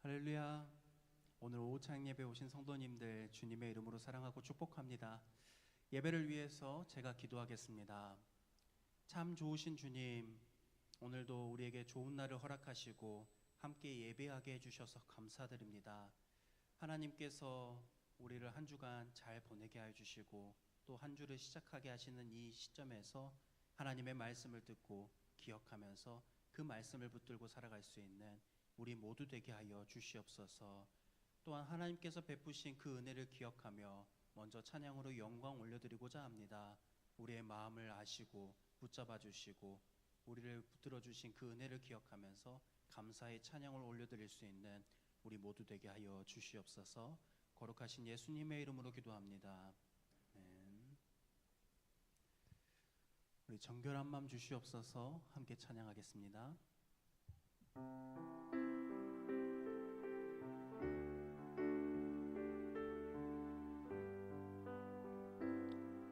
할렐루야. 오늘 오후 창 예배 오신 성도님들 주님의 이름으로 사랑하고 축복합니다. 예배를 위해서 제가 기도하겠습니다. 참 좋으신 주님, 오늘도 우리에게 좋은 날을 허락하시고 함께 예배하게 해주셔서 감사드립니다. 하나님께서 우리를 한 주간 잘 보내게 해주시고 또 한 주를 시작하게 하시는 이 시점에서 하나님의 말씀을 듣고 기억하면서 그 말씀을 붙들고 살아갈 수 있는 우리 모두 되게 하여 주시옵소서. 또한 하나님께서 베푸신 그 은혜를 기억하며 먼저 찬양으로 영광 올려드리고자 합니다. 우리의 마음을 아시고 붙잡아 주시고 우리를 붙들어 주신 그 은혜를 기억하면서 감사의 찬양을 올려드릴 수 있는 우리 모두 되게 하여 주시옵소서. 거룩하신 예수님의 이름으로 기도합니다. 아멘. 우리 정결한 마음 주시옵소서. 함께 찬양하겠습니다.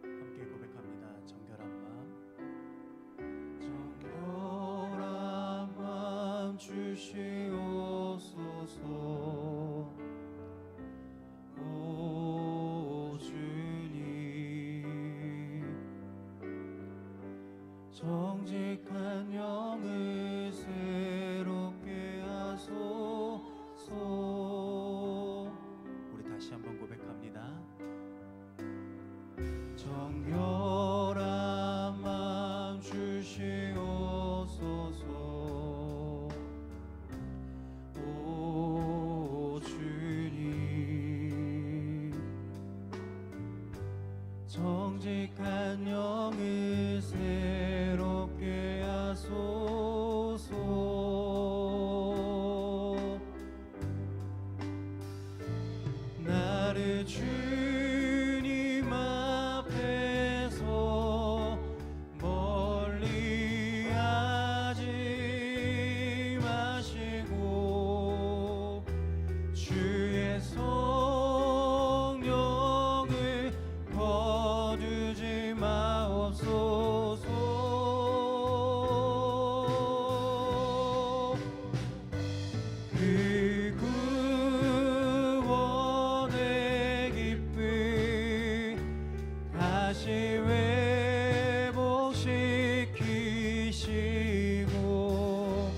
함께 고백합니다. 정결한 마음, 정결한 마음 주시옵소서. 오 주님, 정직한 영을 새롭게 하소서. 우리 다시 한번 고백합니다. 정결한 마음 주시옵소서. 오 주님, 정직한 영을 새롭게 하소서. 나를 주님 앞에서 멀리 하지 마시고 주의 성령을 거두지 마옵소서. 그 구원의 기쁨 다시 회복시키시고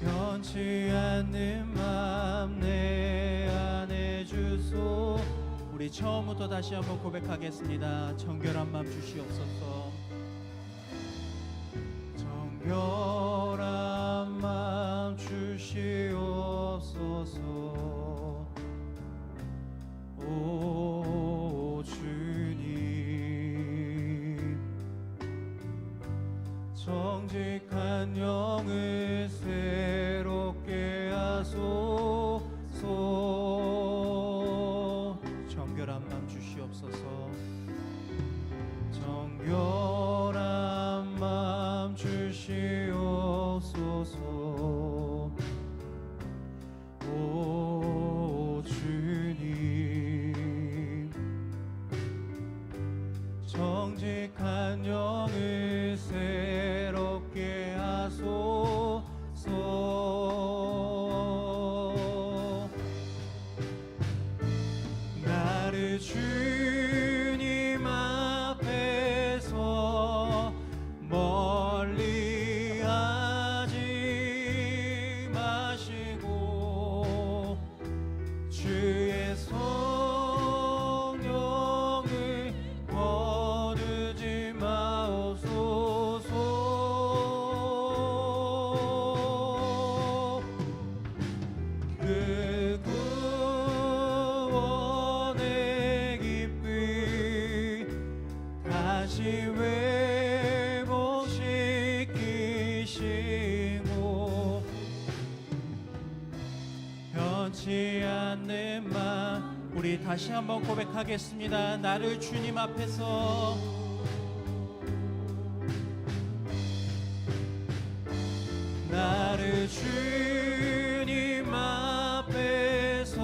변치 않는 맘 내 안에 주소. 우리 처음부터 다시 한번 고백하겠습니다. 정결한 마음 주시옵소서. 정결한 마음 주시옵소서. 오 주님, 정직한 영을 새롭게 하소서. 정결한 마음 주시옵소서. 정결한 마음 주시옵소서. 오 주님, 정직한 영을 새롭게 하소서. 나를 주님 앞에서 멀리 하지 마시고 주의 성령을 거두지 마옵소서. 그 구원의 기쁨 다시 회복시키시고 변치 않는 맘. 우리 다시 한번 고백하겠습니다. 나를 주님 앞에서 나를 주님 앞에서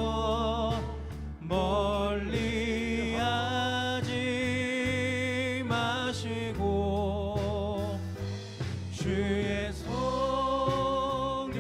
멀리 하지 마시고 주의 성령을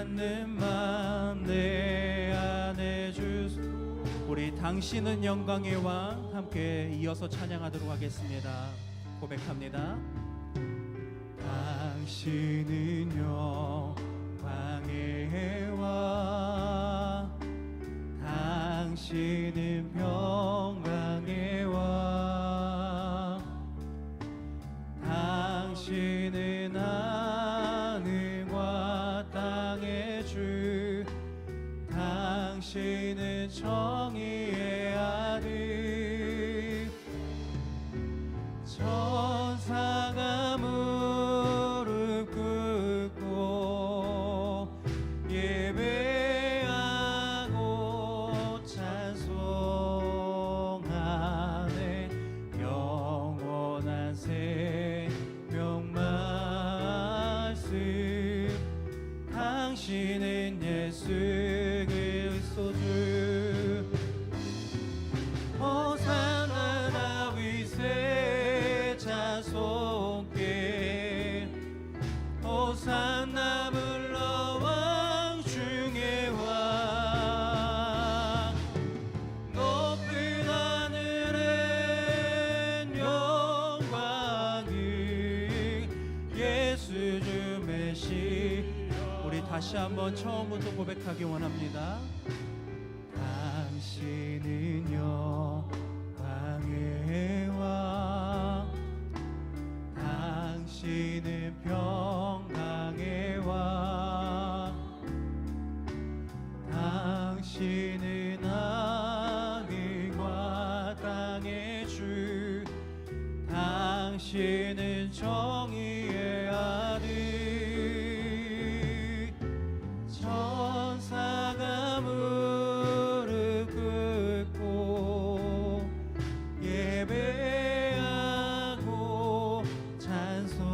받는 맘 내 안에 주소. 우리 당신은 영광의 왕 함께 이어서 찬양하도록 하겠습니다. 고백합니다. 당신은 영광의 왕, 당신은 평강의 왕, 당신은 하늘과 땅의 주, 당신은 정의의 아들. 천사가 무릎 꿇고 예배하고 찬송하네. 영원한 생명 말씀, 당신은 예수 그리스도 주. 호산나 다윗의 자손께, 호산나 불러 왕 중의 왕. 높은 하늘엔 영광을 예수 주 메시. 우리 다시 한번 처음부터 고백하기 원합니다. 당신은 영광의 왕, 당신은 평강의 왕, 당신은 하늘과 땅의 주, 당신은 정의의 아들. 천사가 무릎 꿇고 예배하고 찬송하네.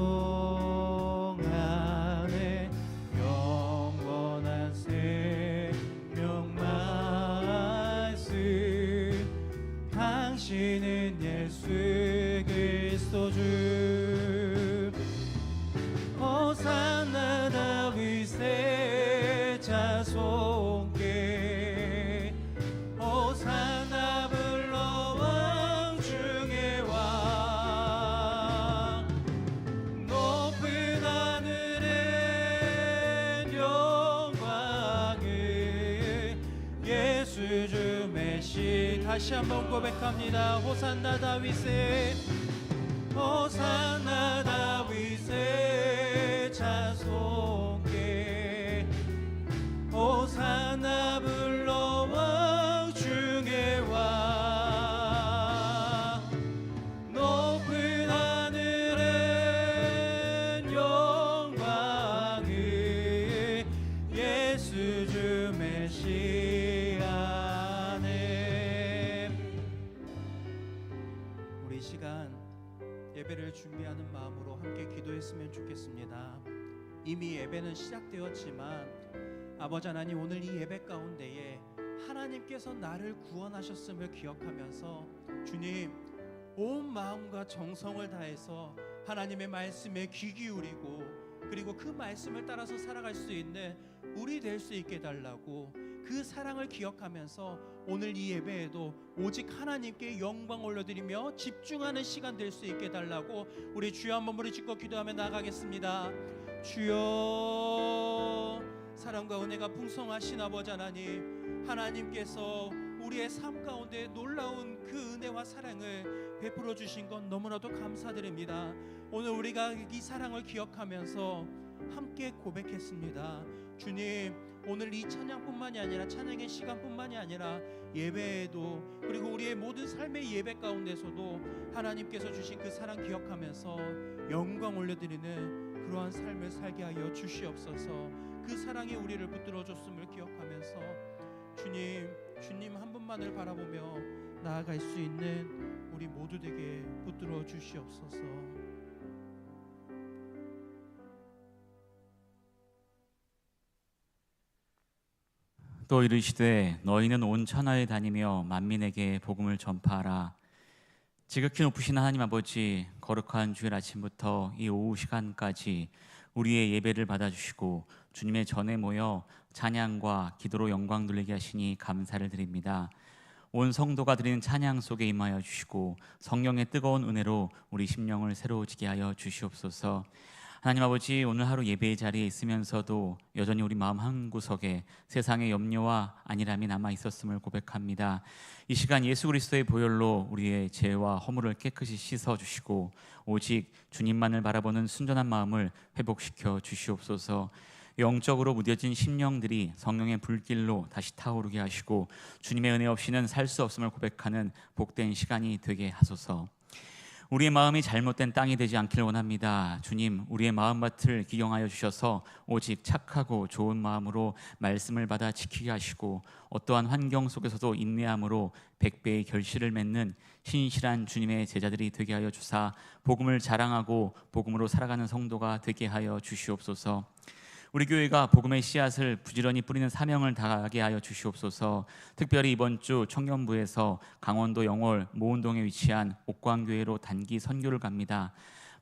영원한 생명 말씀, 당신은 예수 그리스도 주. 호산나 다윗의 자손께, 호산나 불러 왕 중의 왕. 높은 하늘엔 영광을 예수 주 메시. 다시 한번 고백합니다. 호산나 다윗의, 호산나 다윗의 자손께, 호산나 불러 왕 중의 왕. 높은 하늘엔 영광을 예수 주 메시아네. 우리 시간 예배를 준비하는 마음으로 함께 기도했으면 좋겠습니다. 이미 예배는 시작되었지만 아버지 하나님, 오늘 이 예배 가운데에 하나님께서 나를 구원하셨음을 기억하면서 주님, 온 마음과 정성을 다해서 하나님의 말씀에 귀 기울이고, 그리고 그 말씀을 따라서 살아갈 수 있는 우리 될 수 있게 해달라고, 그 사랑을 기억하면서 오늘 이 예배에도 오직 하나님께 영광 올려드리며 집중하는 시간 될 수 있게 해달라고 우리 주여 한번 무릎 짓고 기도하며 나가겠습니다. 주여, 사랑과 은혜가 풍성하신 아버지 하나님, 하나님께서 우리의 삶 가운데 놀라운 그 은혜와 사랑을 베풀어 주신 건 너무나도 감사드립니다. 오늘 우리가 이 사랑을 기억하면서 함께 고백했습니다. 주님, 오늘 이 찬양뿐만이 아니라 찬양의 시간뿐만이 아니라 예배에도, 그리고 우리의 모든 삶의 예배 가운데서도 하나님께서 주신 그 사랑 기억하면서 영광 올려드리는 그러한 삶을 살게 하여 주시옵소서. 그 사랑이 우리를 붙들어 줬음을 기억하면서 주님 한 분만을 바라보며 나아갈 수 있는 우리 모두 되게 붙들어 주시옵소서. 또 이르시되 너희는 온 천하에 다니며 만민에게 복음을 전파하라. 지극히 높으신 하나님 아버지, 거룩한 주일 아침부터 이 오후 시간까지 우리의 예배를 받아주시고 주님의 전에 모여 찬양과 기도로 영광 돌리게 하시니 감사를 드립니다. 온 성도가 드리는 찬양 속에 임하여 주시고 성령의 뜨거운 은혜로 우리 심령을 새로워지게 하여 주시옵소서. 하나님 아버지, 오늘 하루 예배의 자리에 있으면서도 여전히 우리 마음 한구석에 세상의 염려와 안일함이 남아 있었음을 고백합니다. 이 시간 예수 그리스도의 보혈로 우리의 죄와 허물을 깨끗이 씻어 주시고 오직 주님만을 바라보는 순전한 마음을 회복시켜 주시옵소서. 영적으로 무뎌진 심령들이 성령의 불길로 다시 타오르게 하시고 주님의 은혜 없이는 살 수 없음을 고백하는 복된 시간이 되게 하소서. 우리의 마음이 잘못된 땅이 되지 않기를 원합니다. 주님, 우리의 마음밭을 기경하여 주셔서 오직 착하고 좋은 마음으로 말씀을 받아 지키게 하시고 어떠한 환경 속에서도 인내함으로 100배의 결실을 맺는 신실한 주님의 제자들이 되게 하여 주사 복음을 자랑하고 복음으로 살아가는 성도가 되게 하여 주시옵소서. 우리 교회가 복음의 씨앗을 부지런히 뿌리는 사명을 다하게 하여 주시옵소서. 특별히 이번 주 청년부에서 강원도 영월 모운동에 위치한 옥광교회로 단기 선교를 갑니다.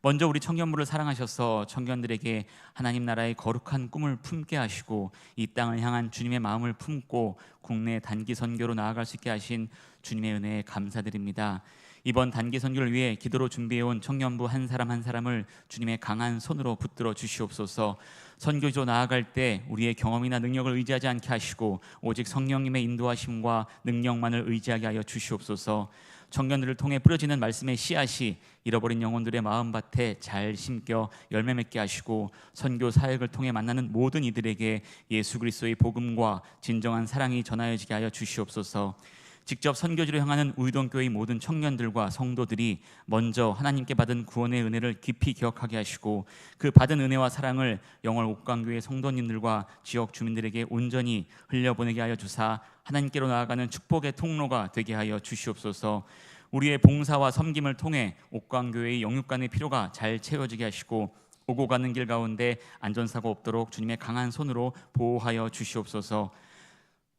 먼저 우리 청년부를 사랑하셔서 청년들에게 하나님 나라의 거룩한 꿈을 품게 하시고 이 땅을 향한 주님의 마음을 품고 국내 단기 선교로 나아갈 수 있게 하신 주님의 은혜에 감사드립니다. 이번 단기 선교를 위해 기도로 준비해온 청년부 한 사람 한 사람을 주님의 강한 손으로 붙들어 주시옵소서. 선교지로 나아갈 때 우리의 경험이나 능력을 의지하지 않게 하시고 오직 성령님의 인도하심과 능력만을 의지하게 하여 주시옵소서. 청년들을 통해 뿌려지는 말씀의 씨앗이 잃어버린 영혼들의 마음밭에 잘 심겨 열매 맺게 하시고 선교 사역을 통해 만나는 모든 이들에게 예수 그리스도의 복음과 진정한 사랑이 전하여지게 하여 주시옵소서. 직접 선교지로 향하는 우이동교회의 모든 청년들과 성도들이 먼저 하나님께 받은 구원의 은혜를 깊이 기억하게 하시고 그 받은 은혜와 사랑을 영월 옥강교회 성도님들과 지역 주민들에게 온전히 흘려보내게 하여 주사 하나님께로 나아가는 축복의 통로가 되게 하여 주시옵소서. 우리의 봉사와 섬김을 통해 옥광교회의 영육간의 필요가 잘 채워지게 하시고 오고 가는 길 가운데 안전사고 없도록 주님의 강한 손으로 보호하여 주시옵소서.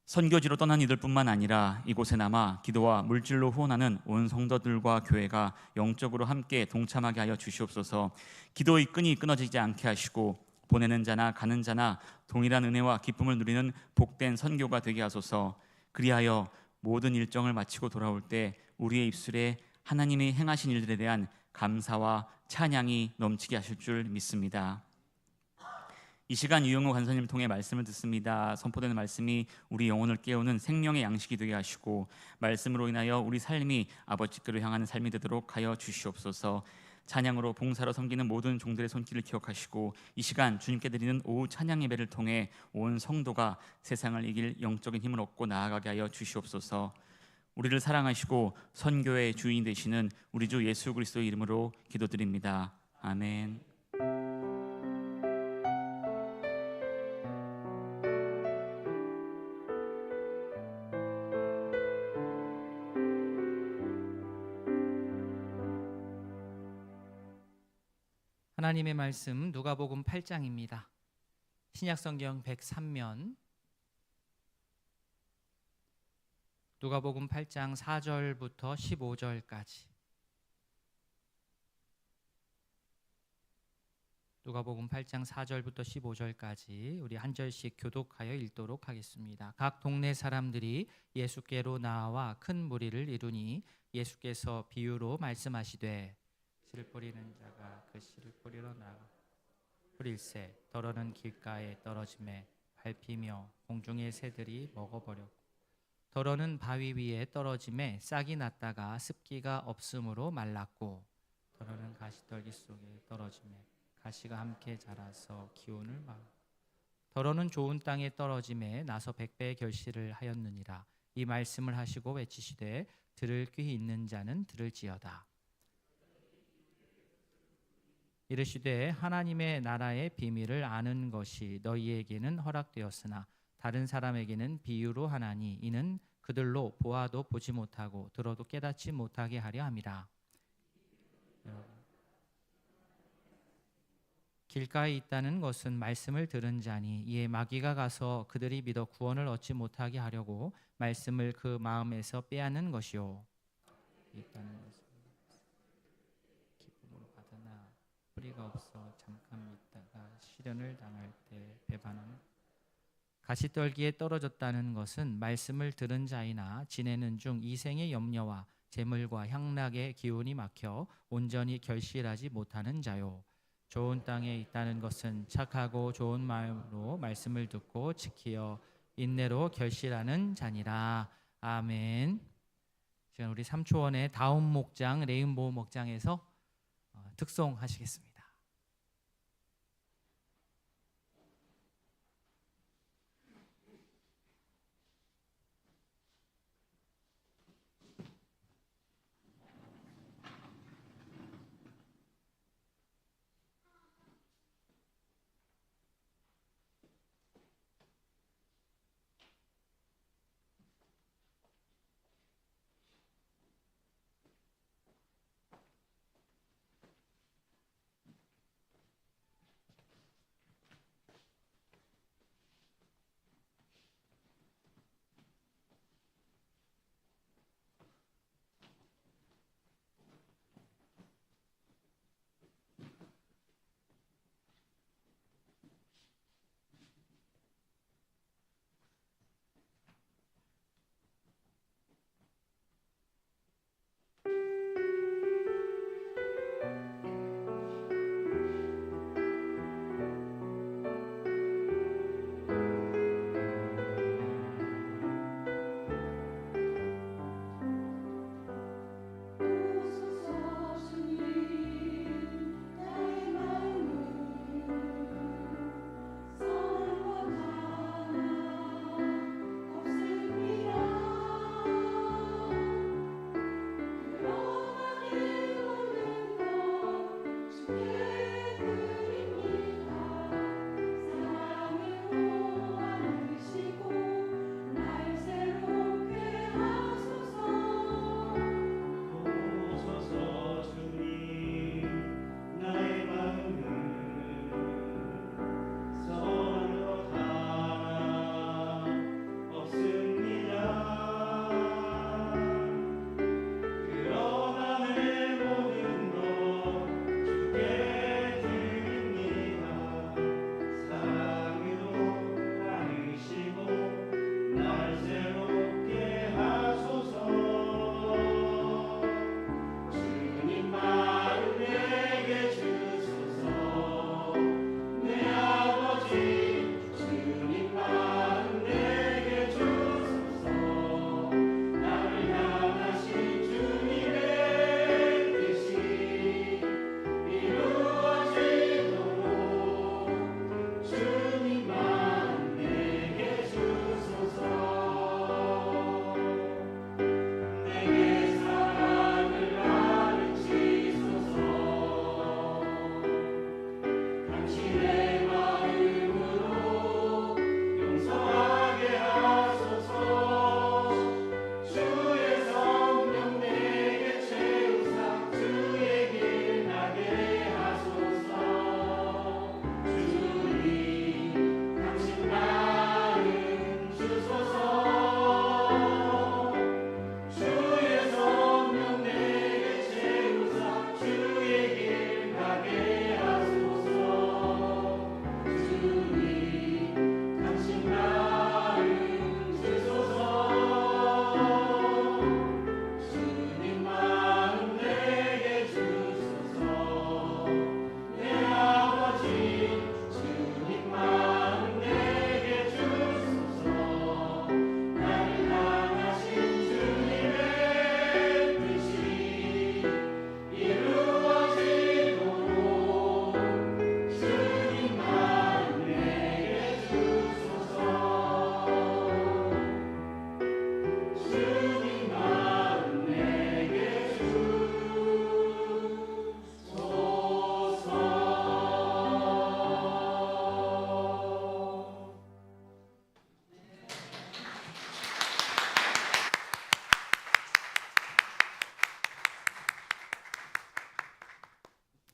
선교지로 떠난 이들뿐만 아니라 이곳에 남아 기도와 물질로 후원하는 온 성도들과 교회가 영적으로 함께 동참하게 하여 주시옵소서. 기도의 끈이 끊어지지 않게 하시고 보내는 자나 가는 자나 동일한 은혜와 기쁨을 누리는 복된 선교가 되게 하소서. 그리하여 모든 일정을 마치고 돌아올 때 우리의 입술에 하나님이 행하신 일들에 대한 감사와 찬양이 넘치게 하실 줄 믿습니다. 이 시간 유영호 간사님을 통해 말씀을 듣습니다. 선포되는 말씀이 우리 영혼을 깨우는 생명의 양식이 되게 하시고 말씀으로 인하여 우리 삶이 아버지께로 향하는 삶이 되도록 하여 주시옵소서. 찬양으로 봉사로 섬기는 모든 종들의 손길을 기억하시고 이 시간 주님께 드리는 오후 찬양 예배를 통해 온 성도가 세상을 이길 영적인 힘을 얻고 나아가게 하여 주시옵소서. 우리를 사랑하시고 선교의 주인 되시는 우리 주 예수 그리스도의 이름으로 기도드립니다. 아멘. 하나님의 말씀 누가복음 8장입니다. 신약성경 103면 누가복음 8장 4절부터 15절까지 누가복음 8장 4절부터 15절까지 우리 한 절씩 교독하여 읽도록 하겠습니다. 각 동네 사람들이 예수께로 나와 큰 무리를 이루니 예수께서 비유로 말씀하시되 씨를 뿌리는 자가 그 씨를 뿌리러 나가 뿌릴새 더러는 길가에 떨어짐에 밟히며 공중의 새들이 먹어버렸고 더러는 바위 위에 떨어짐에 싹이 났다가 습기가 없으므로 말랐고 더러는 가시떨기 속에 떨어짐에 가시가 함께 자라서 기운을 막고 더러는 좋은 땅에 떨어짐에 나서 100배의 결실을 하였느니라. 이 말씀을 하시고 외치시되 들을 귀 있는 자는 들을지어다. 이르시되 하나님의 나라의 비밀을 아는 것이 너희에게는 허락되었으나 다른 사람에게는 비유로 하나니 이는 그들로 보아도 보지 못하고 들어도 깨닫지 못하게 하려 함이라. 길가에 있다는 것은 말씀을 들은 자니 이에 마귀가 가서 그들이 믿어 구원을 얻지 못하게 하려고 말씀을 그 마음에서 빼앗는 것이요. 있다는 것은 기쁨을 받으나 뿌리가 없어 잠깐 있다가 시련을 당할 때 배반하는 가시떨기에 떨어졌다는 것은 말씀을 들은 자이나 지내는 중 이생의 염려와 재물과 향락의 기운이 막혀 온전히 결실하지 못하는 자요. 좋은 땅에 있다는 것은 착하고 좋은 마음으로 말씀을 듣고 지키어 인내로 결실하는 자니라. 아멘. 지금 우리 삼초원의 다음 목장 레인보우 목장에서 특송하시겠습니다.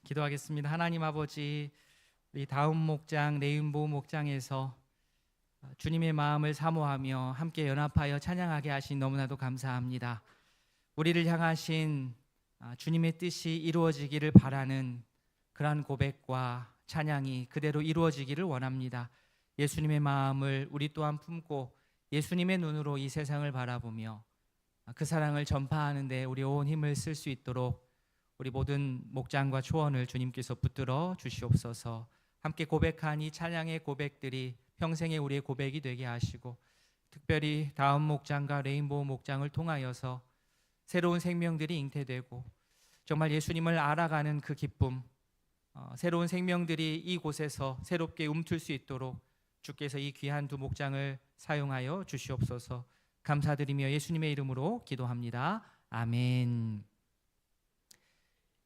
기도하겠습니다. 하나님 아버지, 우리 다음 목장 레인보우 목장에서 주님의 마음을 사모하며 함께 연합하여 찬양하게 하신 너무나도 감사합니다. 우리를 향하신 주님의 뜻이 이루어지기를 바라는 그러한 고백과 찬양이 그대로 이루어지기를 원합니다. 예수님의 마음을 우리 또한 품고 예수님의 눈으로 이 세상을 바라보며 그 사랑을 전파하는 데 우리 온 힘을 쓸 수 있도록 우리 모든 목장과 초원을 주님께서 붙들어 주시옵소서. 함께 고백한 이 찬양의 고백들이 평생의 우리의 고백이 되게 하시고, 특별히 다음 목장과 레인보우 목장을 통하여서 새로운 생명들이 잉태되고 정말 예수님을 알아가는 그 기쁨, 새로운 생명들이 이곳에서 새롭게 움틀 수 있도록 주께서 이 귀한 두 목장을 사용하여 주시옵소서. 감사드리며 예수님의 이름으로 기도합니다. 아멘.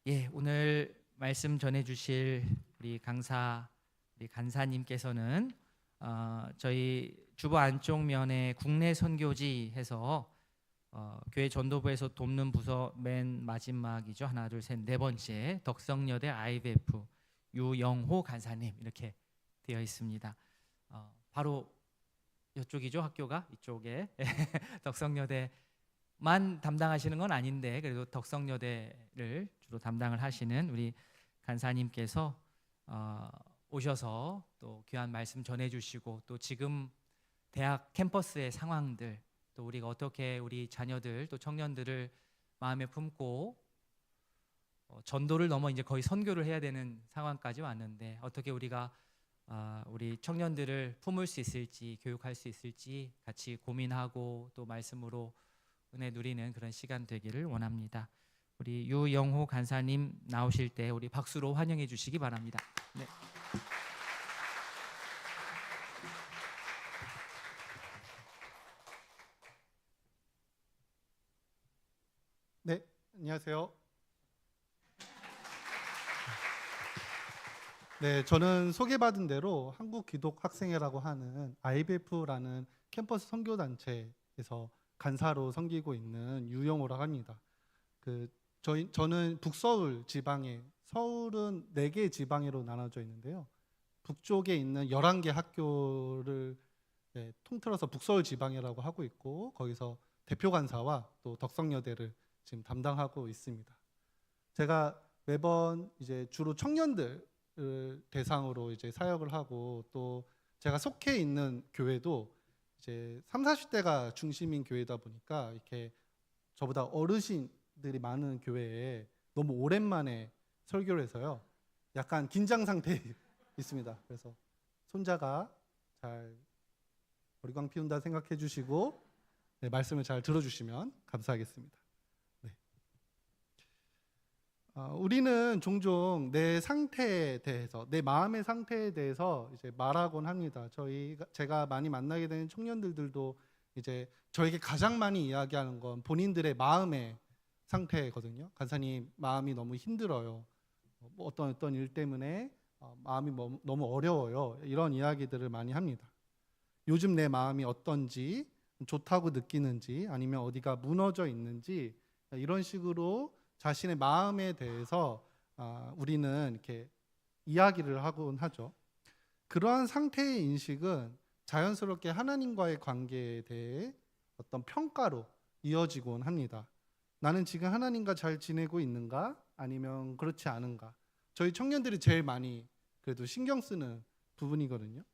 예, 오늘 말씀 전해주실 우리 간사님께서는 저희 주보 안쪽 면에 국내 선교지 해서 교회 전도부에서 돕는 부서 맨 마지막이죠. 하나, 둘, 셋, 네 번째 덕성여대 IVF 유영호 간사님 이렇게 되어 있습니다. 바로 이쪽이죠, 학교가 이쪽에. 덕성여대만 담당하시는 건 아닌데 그래도 덕성여대를 주로 담당을 하시는 우리 간사님께서 오셔서 또 귀한 말씀 전해주시고, 또 지금 대학 캠퍼스의 상황들, 또 우리가 어떻게 우리 자녀들 또 청년들을 마음에 품고 전도를 넘어 이제 거의 선교를 해야 되는 상황까지 왔는데 어떻게 우리가 우리 청년들을 품을 수 있을지, 교육할 수 있을지 같이 고민하고 또 말씀으로 은혜 누리는 그런 시간 되기를 원합니다. 우리 유영호 간사님 나오실 때 우리 박수로 환영해 주시기 바랍니다. 네. 네, 안녕하세요. 네, 저는 소개받은 대로 한국기독학생회라고 하는 IBF라는 캠퍼스 선교단체에서 간사로 섬기고 있는 유영호라고 합니다. 저는 북서울 지방에, 서울은 4개 지방으로 나눠져 있는데요. 북쪽에 있는 11개 학교를 통틀어서 북서울 지방이라고 하고 있고, 거기서 대표 간사와 또 덕성여대를 지금 담당하고 있습니다. 제가 매번 이제 주로 청년들을 대상으로 이제 사역을 하고, 또 제가 속해 있는 교회도 이제 30, 40대가 중심인 교회다 보니까 이렇게 저보다 어르신들이 많은 교회에 너무 오랜만에 설교를 해서요. 약간 긴장 상태에 있습니다. 그래서 손자가 잘 머리광 피운다 생각해 주시고 말씀을 잘 들어주시면 감사하겠습니다. 우리는 종종 내 상태에 대해서, 내 마음의 상태에 대해서 이제 말하곤 합니다. 제가 많이 만나게 되는 청년들도 이제 저에게 가장 많이 이야기하는 건 본인들의 마음의 상태거든요. 간사님, 마음이 너무 힘들어요. 어떤 일 때문에 마음이 너무 어려워요. 이런 이야기들을 많이 합니다. 요즘 내 마음이 어떤지, 좋다고 느끼는지, 아니면 어디가 무너져 있는지, 이런 식으로 자신의 마음에 대해서 우리는 이렇게 이야기를 하곤 하죠. 그러한 상태의 인식은 자연스럽게 하나님과의 관계에 대해 어떤 평가로 이어지곤 합니다. 나는 지금 하나님과 잘 지내고 있는가? 아니면 그렇지 않은가? 저희 청년들이 제일 많이 그래도 신경 쓰는 부분이거든요.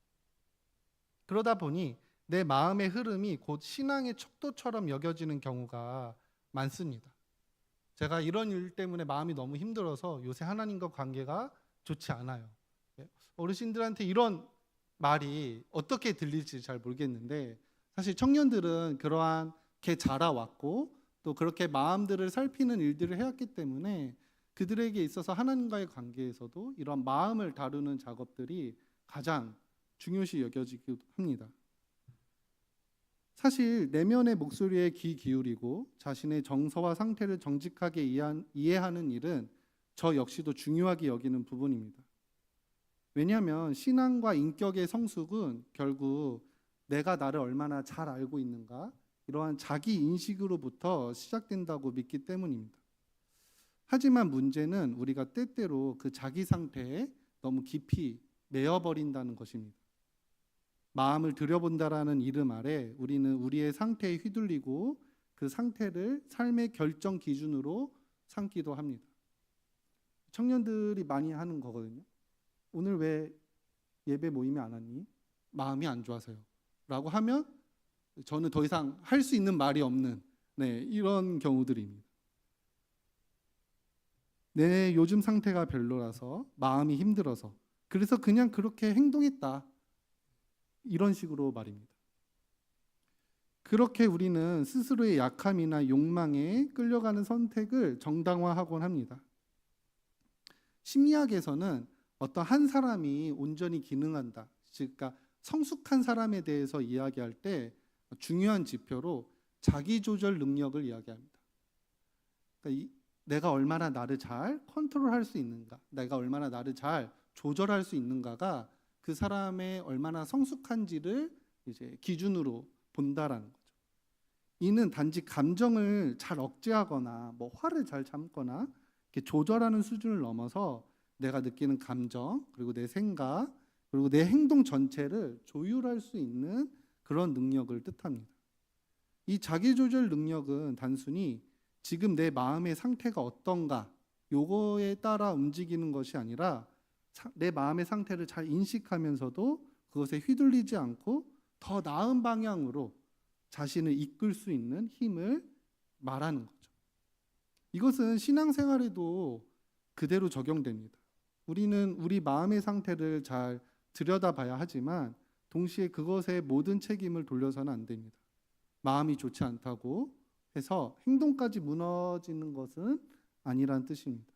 그러다 보니 내 마음의 흐름이 곧 신앙의 척도처럼 여겨지는 경우가 많습니다. 제가 이런 일 때문에 마음이 너무 힘들어서 요새 하나님과 관계가 좋지 않아요. 어르신들한테 이런 말이 어떻게 들릴지 잘 모르겠는데, 사실 청년들은 그러한게 자라왔고 또 그렇게 마음들을 살피는 일들을 해왔기 때문에 그들에게 있어서 하나님과의 관계에서도 이런 마음을 다루는 작업들이 가장 중요시 여겨지기도 합니다. 사실 내면의 목소리에 귀 기울이고 자신의 정서와 상태를 정직하게 이해하는 일은 저 역시도 중요하게 여기는 부분입니다. 왜냐하면 신앙과 인격의 성숙은 결국 내가 나를 얼마나 잘 알고 있는가, 이러한 자기 인식으로부터 시작된다고 믿기 때문입니다. 하지만 문제는 우리가 때때로 그 자기 상태에 너무 깊이 매여버린다는 것입니다. 마음을 들여본다라는 이름 아래 우리는 우리의 상태에 휘둘리고 그 상태를 삶의 결정 기준으로 삼기도 합니다. 청년들이 많이 하는 거거든요. 오늘 왜 예배 모임에 안 왔니? 마음이 안 좋아서요. 라고 하면 저는 더 이상 할 수 있는 말이 없는 이런 경우들입니다. 내 요즘 상태가 별로라서 마음이 힘들어서 그래서 그냥 그렇게 행동했다. 이런 식으로 말입니다. 그렇게 우리는 스스로의 약함이나 욕망에 끌려가는 선택을 정당화하곤 합니다. 심리학에서는 어떤 한 사람이 온전히 기능한다, 즉 그러니까 성숙한 사람에 대해서 이야기할 때 중요한 지표로 자기조절 능력을 이야기합니다. 그러니까 내가 얼마나 나를 잘 컨트롤할 수 있는가, 내가 얼마나 나를 잘 조절할 수 있는가가 그 사람의 얼마나 성숙한지를 이제 기준으로 본다라는 거죠. 이는 단지 감정을 잘 억제하거나 화를 잘 참거나 이렇게 조절하는 수준을 넘어서 내가 느끼는 감정, 그리고 내 생각, 그리고 내 행동 전체를 조율할 수 있는 그런 능력을 뜻합니다. 이 자기조절 능력은 단순히 지금 내 마음의 상태가 어떤가 요거에 따라 움직이는 것이 아니라 내 마음의 상태를 잘 인식하면서도 그것에 휘둘리지 않고 더 나은 방향으로 자신을 이끌 수 있는 힘을 말하는 거죠. 이것은 신앙생활에도 그대로 적용됩니다. 우리는 우리 마음의 상태를 잘 들여다봐야 하지만 동시에 그것에 모든 책임을 돌려서는 안 됩니다. 마음이 좋지 않다고 해서 행동까지 무너지는 것은 아니란 뜻입니다.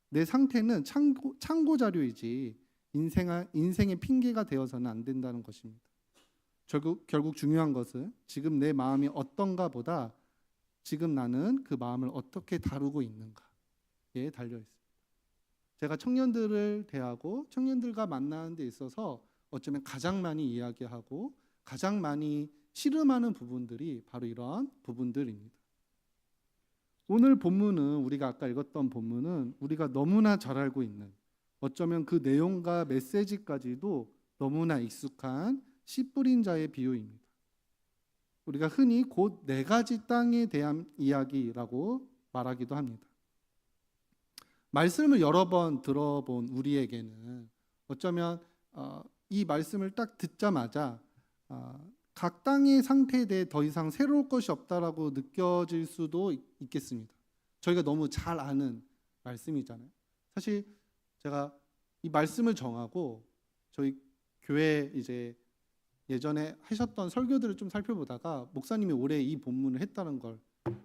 내 상태는 참고 자료이지 인생의 핑계가 되어서는 안 된다는 것입니다. 결국 중요한 것은 지금 내 마음이 어떤가 보다 지금 나는 그 마음을 어떻게 다루고 있는가에 달려 있습니다. 제가 청년들을 대하고 청년들과 만나는 데 있어서 어쩌면 가장 많이 이야기하고 가장 많이 씨름하는 부분들이 바로 이러한 부분들입니다. 오늘 본문은 우리가 아까 읽었던 본문은 우리가 너무나 잘 알고 있는 어쩌면 그 내용과 메시지까지도 너무나 익숙한 씨 뿌린 자의 비유입니다. 우리가 흔히 곧 네 가지 땅에 대한 이야기라고 말하기도 합니다. 말씀을 여러 번 들어본 우리에게는 어쩌면 이 말씀을 딱 듣자마자 각 땅의 상태에 대해 더 이상 새로울 것이 없다라고 느껴질 수도 있겠습니다. 저희가 너무 잘 아는 말씀이잖아요. 사실 제가 이 말씀을 정하고 저희 교회 이제 예전에 하셨던 설교들을 좀 살펴보다가 목사님이 올해 이 본문을 했다는 걸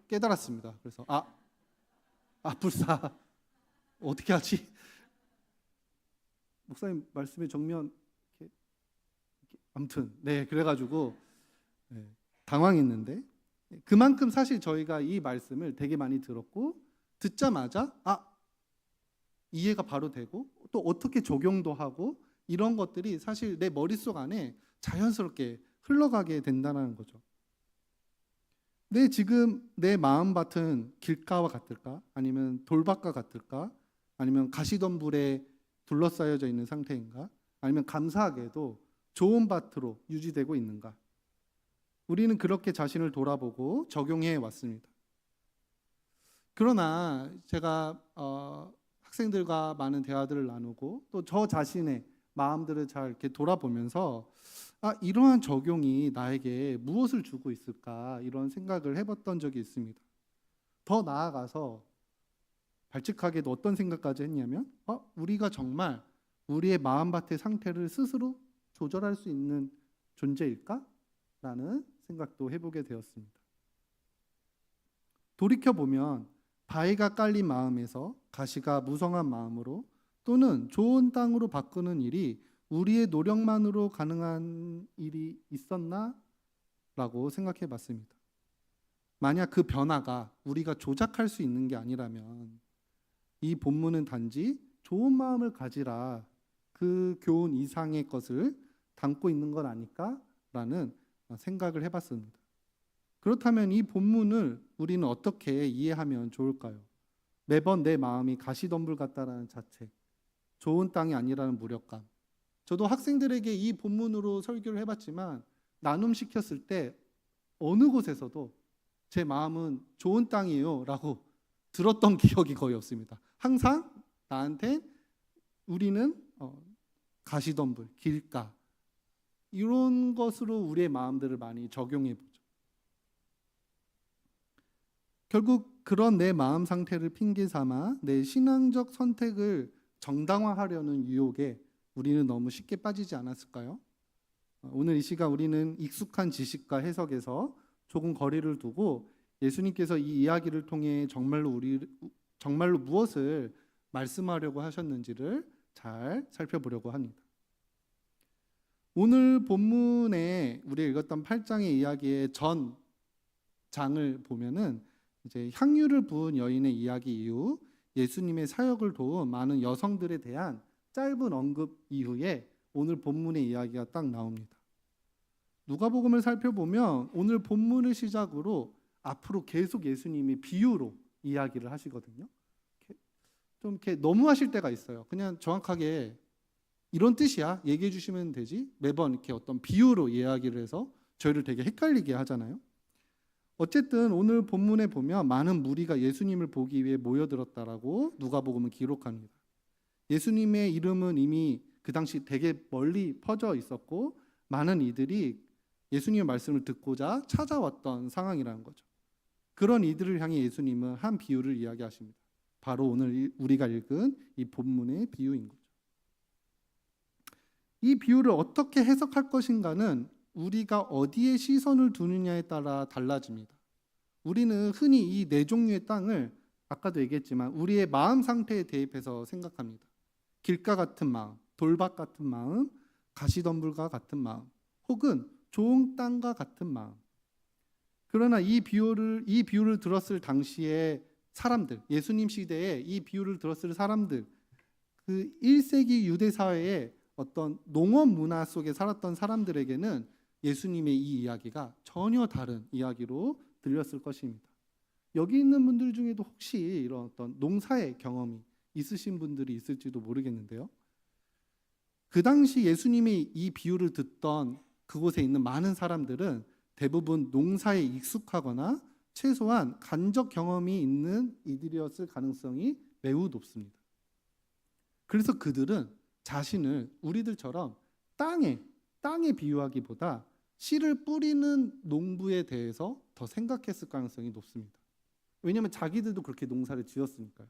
깨달았습니다. 그래서 불사 어떻게 하지? 목사님 말씀의 정면 이렇게 아무튼 그래가지고 당황했는데 그만큼 사실 저희가 이 말씀을 되게 많이 들었고 듣자마자 이해가 바로 되고 또 어떻게 적용도 하고 이런 것들이 사실 내 머릿속 안에 자연스럽게 흘러가게 된다는 거죠. 지금 내 마음밭은 길가와 같을까? 아니면 돌밭과 같을까? 아니면 가시덤불에 둘러싸여져 있는 상태인가? 아니면 감사하게도 좋은 밭으로 유지되고 있는가? 우리는 그렇게 자신을 돌아보고 적용해 왔습니다. 그러나 제가 학생들과 많은 대화들을 나누고 또 저 자신의 마음들을 잘 이렇게 돌아보면서 이러한 적용이 나에게 무엇을 주고 있을까 이런 생각을 해봤던 적이 있습니다. 더 나아가서 발칙하게도 어떤 생각까지 했냐면 우리가 정말 우리의 마음밭의 상태를 스스로 조절할 수 있는 존재일까? 라는 생각도 해보게 되었습니다. 돌이켜보면 바위가 깔린 마음에서 가시가 무성한 마음으로 또는 좋은 땅으로 바꾸는 일이 우리의 노력만으로 가능한 일이 있었나? 라고 생각해 봤습니다. 만약 그 변화가 우리가 조작할 수 있는 게 아니라면 이 본문은 단지 좋은 마음을 가지라 그 교훈 이상의 것을 담고 있는 건 아닐까? 라는 생각을 해봤습니다. 그렇다면 이 본문을 우리는 어떻게 이해하면 좋을까요? 매번 내 마음이 가시덤불 같다라는 자책, 좋은 땅이 아니라는 무력감. 저도 학생들에게 이 본문으로 설교를 해봤지만 나눔시켰을 때 어느 곳에서도 제 마음은 좋은 땅이에요 라고 들었던 기억이 거의 없습니다. 항상 나한테 우리는 가시덤불, 길가 이런 것으로 우리의 마음들을 많이 적용해 보죠. 결국 그런 내 마음 상태를 핑계 삼아 내 신앙적 선택을 정당화하려는 유혹에 우리는 너무 쉽게 빠지지 않았을까요? 오늘 이 시간 우리는 익숙한 지식과 해석에서 조금 거리를 두고 예수님께서 이 이야기를 통해 정말로 무엇을 말씀하려고 하셨는지를 잘 살펴보려고 합니다. 오늘 본문에 우리가 읽었던 8장의 이야기의 전 장을 보면은 이제 향유를 부은 여인의 이야기 이후 예수님의 사역을 도운 많은 여성들에 대한 짧은 언급 이후에 오늘 본문의 이야기가 딱 나옵니다. 누가복음을 살펴보면 오늘 본문을 시작으로 앞으로 계속 예수님이 비유로 이야기를 하시거든요. 좀 이렇게 너무하실 때가 있어요. 그냥 정확하게 이런 뜻이야 얘기해 주시면 되지 매번 이렇게 어떤 비유로 이야기를 해서 저희를 되게 헷갈리게 하잖아요. 어쨌든 오늘 본문에 보면 많은 무리가 예수님을 보기 위해 모여들었다라고 누가복음은 기록합니다. 예수님의 이름은 이미 그 당시 되게 멀리 퍼져 있었고 많은 이들이 예수님의 말씀을 듣고자 찾아왔던 상황이라는 거죠. 그런 이들을 향해 예수님은 한 비유를 이야기하십니다. 바로 오늘 우리가 읽은 이 본문의 비유인 거죠. 이 비유를 어떻게 해석할 것인가는 우리가 어디에 시선을 두느냐에 따라 달라집니다. 우리는 흔히 이 네 종류의 땅을 아까도 얘기했지만 우리의 마음 상태에 대입해서 생각합니다. 길가 같은 마음, 돌밭 같은 마음, 가시덤불과 같은 마음, 혹은 좋은 땅과 같은 마음. 그러나 이 비유를 들었을 당시의 사람들, 예수님 시대에 이 비유를 들었을 사람들, 그 1세기 유대 사회의 어떤 농업 문화 속에 살았던 사람들에게는 예수님의 이 이야기가 전혀 다른 이야기로 들렸을 것입니다. 여기 있는 분들 중에도 혹시 이런 어떤 농사의 경험이 있으신 분들이 있을지도 모르겠는데요. 그 당시 예수님이 이 비유를 듣던 그곳에 있는 많은 사람들은 대부분 농사에 익숙하거나 최소한 간접 경험이 있는 이들이었을 가능성이 매우 높습니다. 그래서 그들은 자신을 우리들처럼 땅에 비유하기보다 씨를 뿌리는 농부에 대해서 더 생각했을 가능성이 높습니다. 왜냐하면 자기들도 그렇게 농사를 지었으니까요.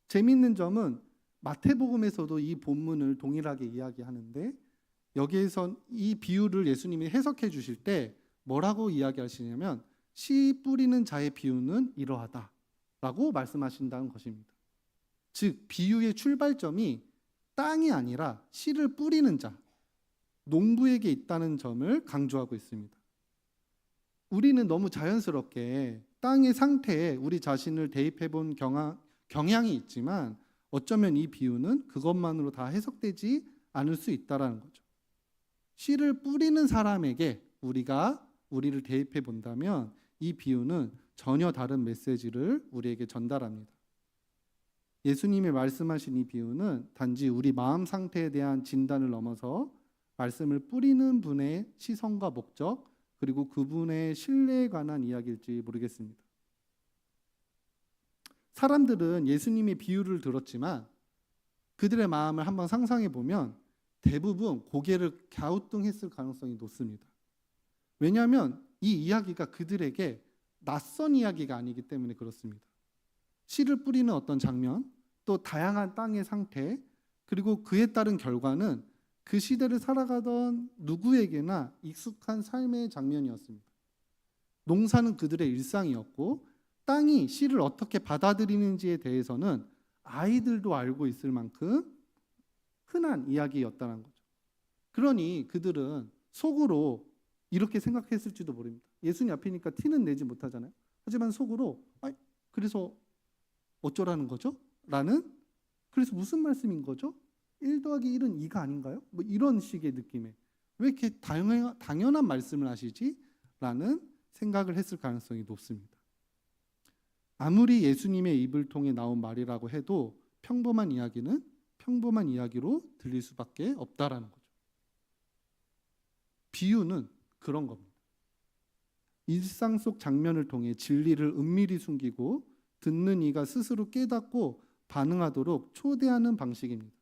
재미있는 점은 마태복음에서도 이 본문을 동일하게 이야기하는데 여기에선 이 비유를 예수님이 해석해 주실 때 뭐라고 이야기하시냐면 씨 뿌리는 자의 비유는 이러하다라고 말씀하신다는 것입니다. 즉 비유의 출발점이 땅이 아니라 씨를 뿌리는 자, 농부에게 있다는 점을 강조하고 있습니다. 우리는 너무 자연스럽게 땅의 상태에 우리 자신을 대입해 본 경향이 있지만 어쩌면 이 비유는 그것만으로 다 해석되지 않을 수 있다라는 거죠. 씨를 뿌리는 사람에게 우리를 대입해 본다면 이 비유는 전혀 다른 메시지를 우리에게 전달합니다. 예수님이 말씀하신 이 비유는 단지 우리 마음 상태에 대한 진단을 넘어서 말씀을 뿌리는 분의 시선과 목적 그리고 그분의 신뢰에 관한 이야기일지 모르겠습니다. 사람들은 예수님의 비유를 들었지만 그들의 마음을 한번 상상해 보면 대부분 고개를 갸우뚱했을 가능성이 높습니다. 왜냐하면 이 이야기가 그들에게 낯선 이야기가 아니기 때문에 그렇습니다. 씨를 뿌리는 어떤 장면, 또 다양한 땅의 상태, 그리고 그에 따른 결과는 그 시대를 살아가던 누구에게나 익숙한 삶의 장면이었습니다. 농사는 그들의 일상이었고 땅이 씨를 어떻게 받아들이는지에 대해서는 아이들도 알고 있을 만큼 흔한 이야기였다는 거죠. 그러니 그들은 속으로 이렇게 생각했을지도 모릅니다. 예수님 앞이니까 티는 내지 못하잖아요. 하지만 속으로 그래서 어쩌라는 거죠? 그래서 무슨 말씀인 거죠? 1 더하기 1은 2가 아닌가요? 뭐 이런 식의 느낌에 왜 이렇게 당연한 말씀을 하시지? 라는 생각을 했을 가능성이 높습니다. 아무리 예수님의 입을 통해 나온 말이라고 해도 평범한 이야기는 평범한 이야기로 들릴 수밖에 없다라는 거죠. 비유는 그런 겁니다. 일상 속 장면을 통해 진리를 은밀히 숨기고 듣는 이가 스스로 깨닫고 반응하도록 초대하는 방식입니다.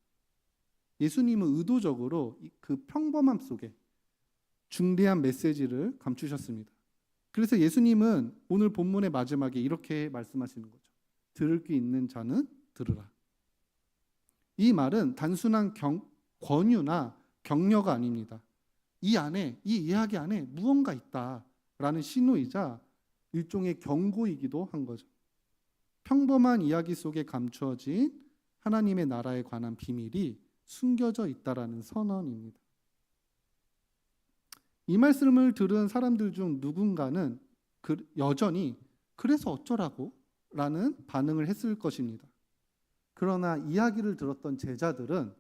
예수님은 의도적으로 그 평범함 속에 중대한 메시지를 감추셨습니다. 그래서 예수님은 오늘 본문의 마지막에 이렇게 말씀하시는 거죠. 들을 귀 있는 자는 들으라. 이 말은 단순한 권유나 격려가 아닙니다. 이 이야기 안에 무언가 있다라는 신호이자 일종의 경고이기도 한 거죠. 평범한 이야기 속에 감추어진 하나님의 나라에 관한 비밀이 숨겨져 있다라는 선언입니다. 이 말씀을 들은 사람들 중 누군가는 여전히 그래서 어쩌라고? 라는 반응을 했을 것입니다. 그러나 이야기를 들었던 제자들은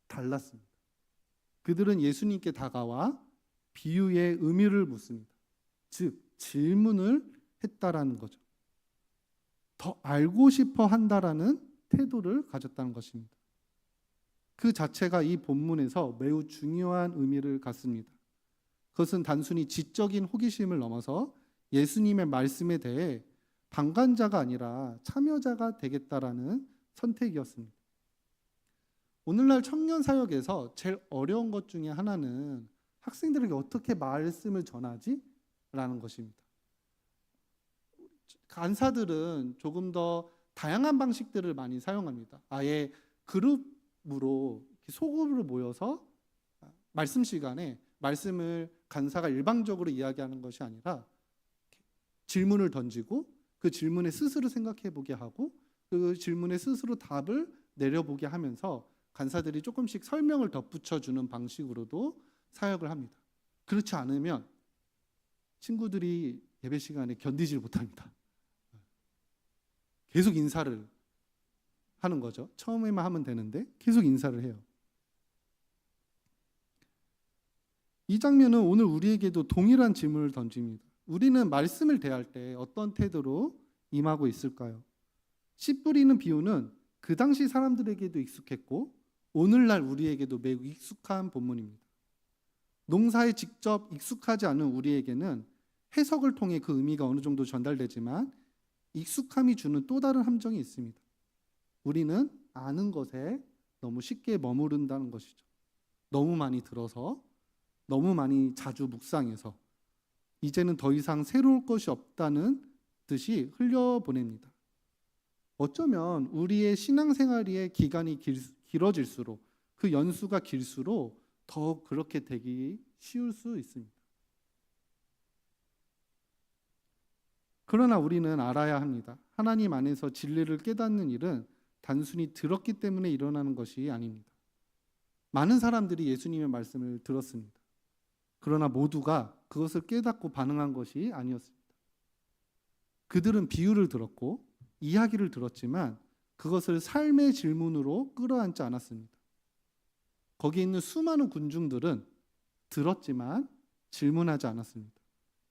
달랐습니다. 그들은 예수님께 다가와 비유의 의미를 묻습니다. 즉 질문을 했다라는 거죠. 더 알고 싶어 한다라는 태도를 가졌다는 것입니다. 그 자체가 이 본문에서 매우 중요한 의미를 갖습니다. 그것은 단순히 지적인 호기심을 넘어서 예수님의 말씀에 대해 방관자가 아니라 참여자가 되겠다라는 선택이었습니다. 오늘날 청년 사역에서 제일 어려운 것 중에 하나는 학생들에게 어떻게 말씀을 전하지? 라는 것입니다. 간사들은 조금 더 다양한 방식들을 많이 사용합니다. 아예 그룹으로 소그룹으로 모여서 말씀 시간에 말씀을 간사가 일방적으로 이야기하는 것이 아니라 질문을 던지고 그 질문에 스스로 생각해 보게 하고 그 질문에 스스로 답을 내려보게 하면서 간사들이 조금씩 설명을 덧붙여 주는 방식으로도 사역을 합니다. 그렇지 않으면 친구들이 예배 시간에 견디질 못합니다. 계속 인사를 하는 거죠. 처음에만 하면 되는데 계속 인사를 해요. 이 장면은 오늘 우리에게도 동일한 질문을 던집니다. 우리는 말씀을 대할 때 어떤 태도로 임하고 있을까요? 씨 뿌리는 비유는 그 당시 사람들에게도 익숙했고 오늘날 우리에게도 매우 익숙한 본문입니다. 농사에 직접 익숙하지 않은 우리에게는 해석을 통해 그 의미가 어느 정도 전달되지만 익숙함이 주는 또 다른 함정이 있습니다. 우리는 아는 것에 너무 쉽게 머무른다는 것이죠. 너무 많이 들어서 너무 많이 자주 묵상해서 이제는 더 이상 새로울 것이 없다는 듯이 흘려보냅니다. 어쩌면 우리의 신앙생활의 기간이 길어질수록 그 연수가 길수록 더 그렇게 되기 쉬울 수 있습니다. 그러나 우리는 알아야 합니다. 하나님 안에서 진리를 깨닫는 일은 단순히 들었기 때문에 일어나는 것이 아닙니다. 많은 사람들이 예수님의 말씀을 들었습니다. 그러나 모두가 그것을 깨닫고 반응한 것이 아니었습니다. 그들은 비유를 들었고 이야기를 들었지만 그것을 삶의 질문으로 끌어안지 않았습니다. 거기 있는 수많은 군중들은 들었지만 질문하지 않았습니다.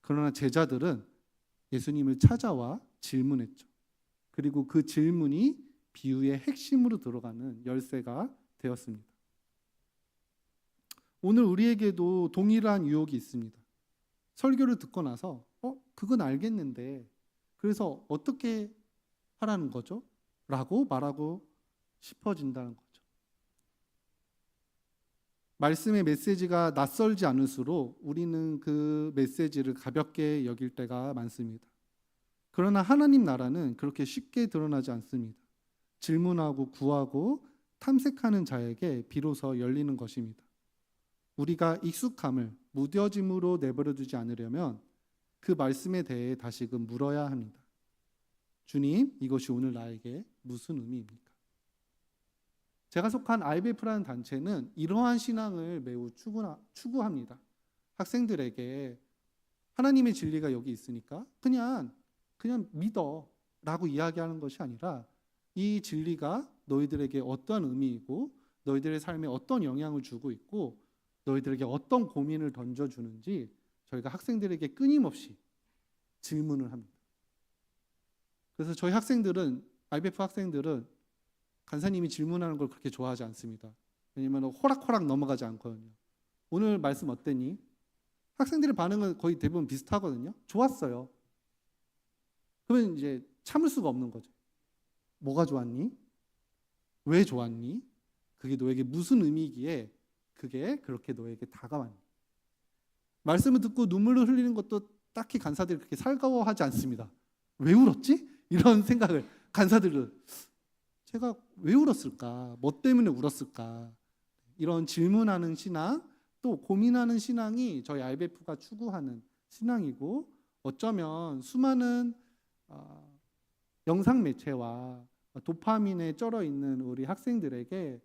그러나 제자들은 예수님을 찾아와 질문했죠. 그리고 그 질문이 비유의 핵심으로 들어가는 열쇠가 되었습니다. 오늘 우리에게도 동일한 유혹이 있습니다. 설교를 듣고 나서 그건 알겠는데 그래서 어떻게 하라는 거죠? 라고 말하고 싶어진다는 거죠. 말씀의 메시지가 낯설지 않을수록 우리는 그 메시지를 가볍게 여길 때가 많습니다. 그러나 하나님 나라는 그렇게 쉽게 드러나지 않습니다. 질문하고 구하고 탐색하는 자에게 비로소 열리는 것입니다. 우리가 익숙함을 무뎌짐으로 내버려두지 않으려면 그 말씀에 대해 다시금 물어야 합니다. 주님, 이것이 오늘 나에게 무슨 의미입니까? 제가 속한 IBF라는 단체는 이러한 신앙을 매우 추구합니다. 학생들에게 하나님의 진리가 여기 있으니까 그냥 믿어 라고 이야기하는 것이 아니라 이 진리가 너희들에게 어떤 의미이고 너희들의 삶에 어떤 영향을 주고 있고 너희들에게 어떤 고민을 던져주는지 저희가 학생들에게 끊임없이 질문을 합니다. 그래서 저희 학생들은 IBF 학생들은 간사님이 질문하는 걸 그렇게 좋아하지 않습니다. 왜냐하면 호락호락 넘어가지 않거든요. 오늘 말씀 어땠니? 학생들의 반응은 거의 대부분 비슷하거든요. 좋았어요. 그러면 이제 참을 수가 없는 거죠. 뭐가 좋았니? 왜 좋았니? 그게 너에게 무슨 의미이기에 그게 그렇게 너에게 다가왔니? 말씀을 듣고 눈물을 흘리는 것도 딱히 간사들이 그렇게 살가워하지 않습니다. 왜 울었지? 이런 생각을 간사들은 제가 왜 울었을까? 뭐 때문에 울었을까? 이런 질문하는 신앙, 또 고민하는 신앙이 저희 RBF가 추구하는 신앙이고, 어쩌면 수많은 영상 매체와 도파민에 쩔어 있는 우리 학생들에게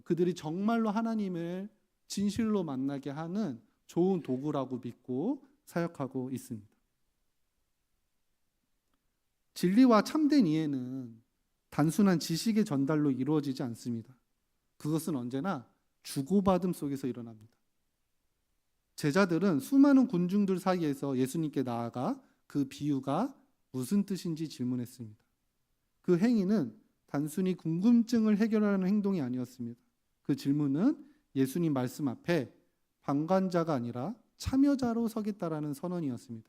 그들이 정말로 하나님을 진실로 만나게 하는 좋은 도구라고 믿고 사역하고 있습니다. 진리와 참된 이해는 단순한 지식의 전달로 이루어지지 않습니다. 그것은 언제나 주고받음 속에서 일어납니다. 제자들은 수많은 군중들 사이에서 예수님께 나아가 그 비유가 무슨 뜻인지 질문했습니다. 그 행위는 단순히 궁금증을 해결하는 행동이 아니었습니다. 그 질문은 예수님 말씀 앞에 방관자가 아니라 참여자로 서겠다라는 선언이었습니다.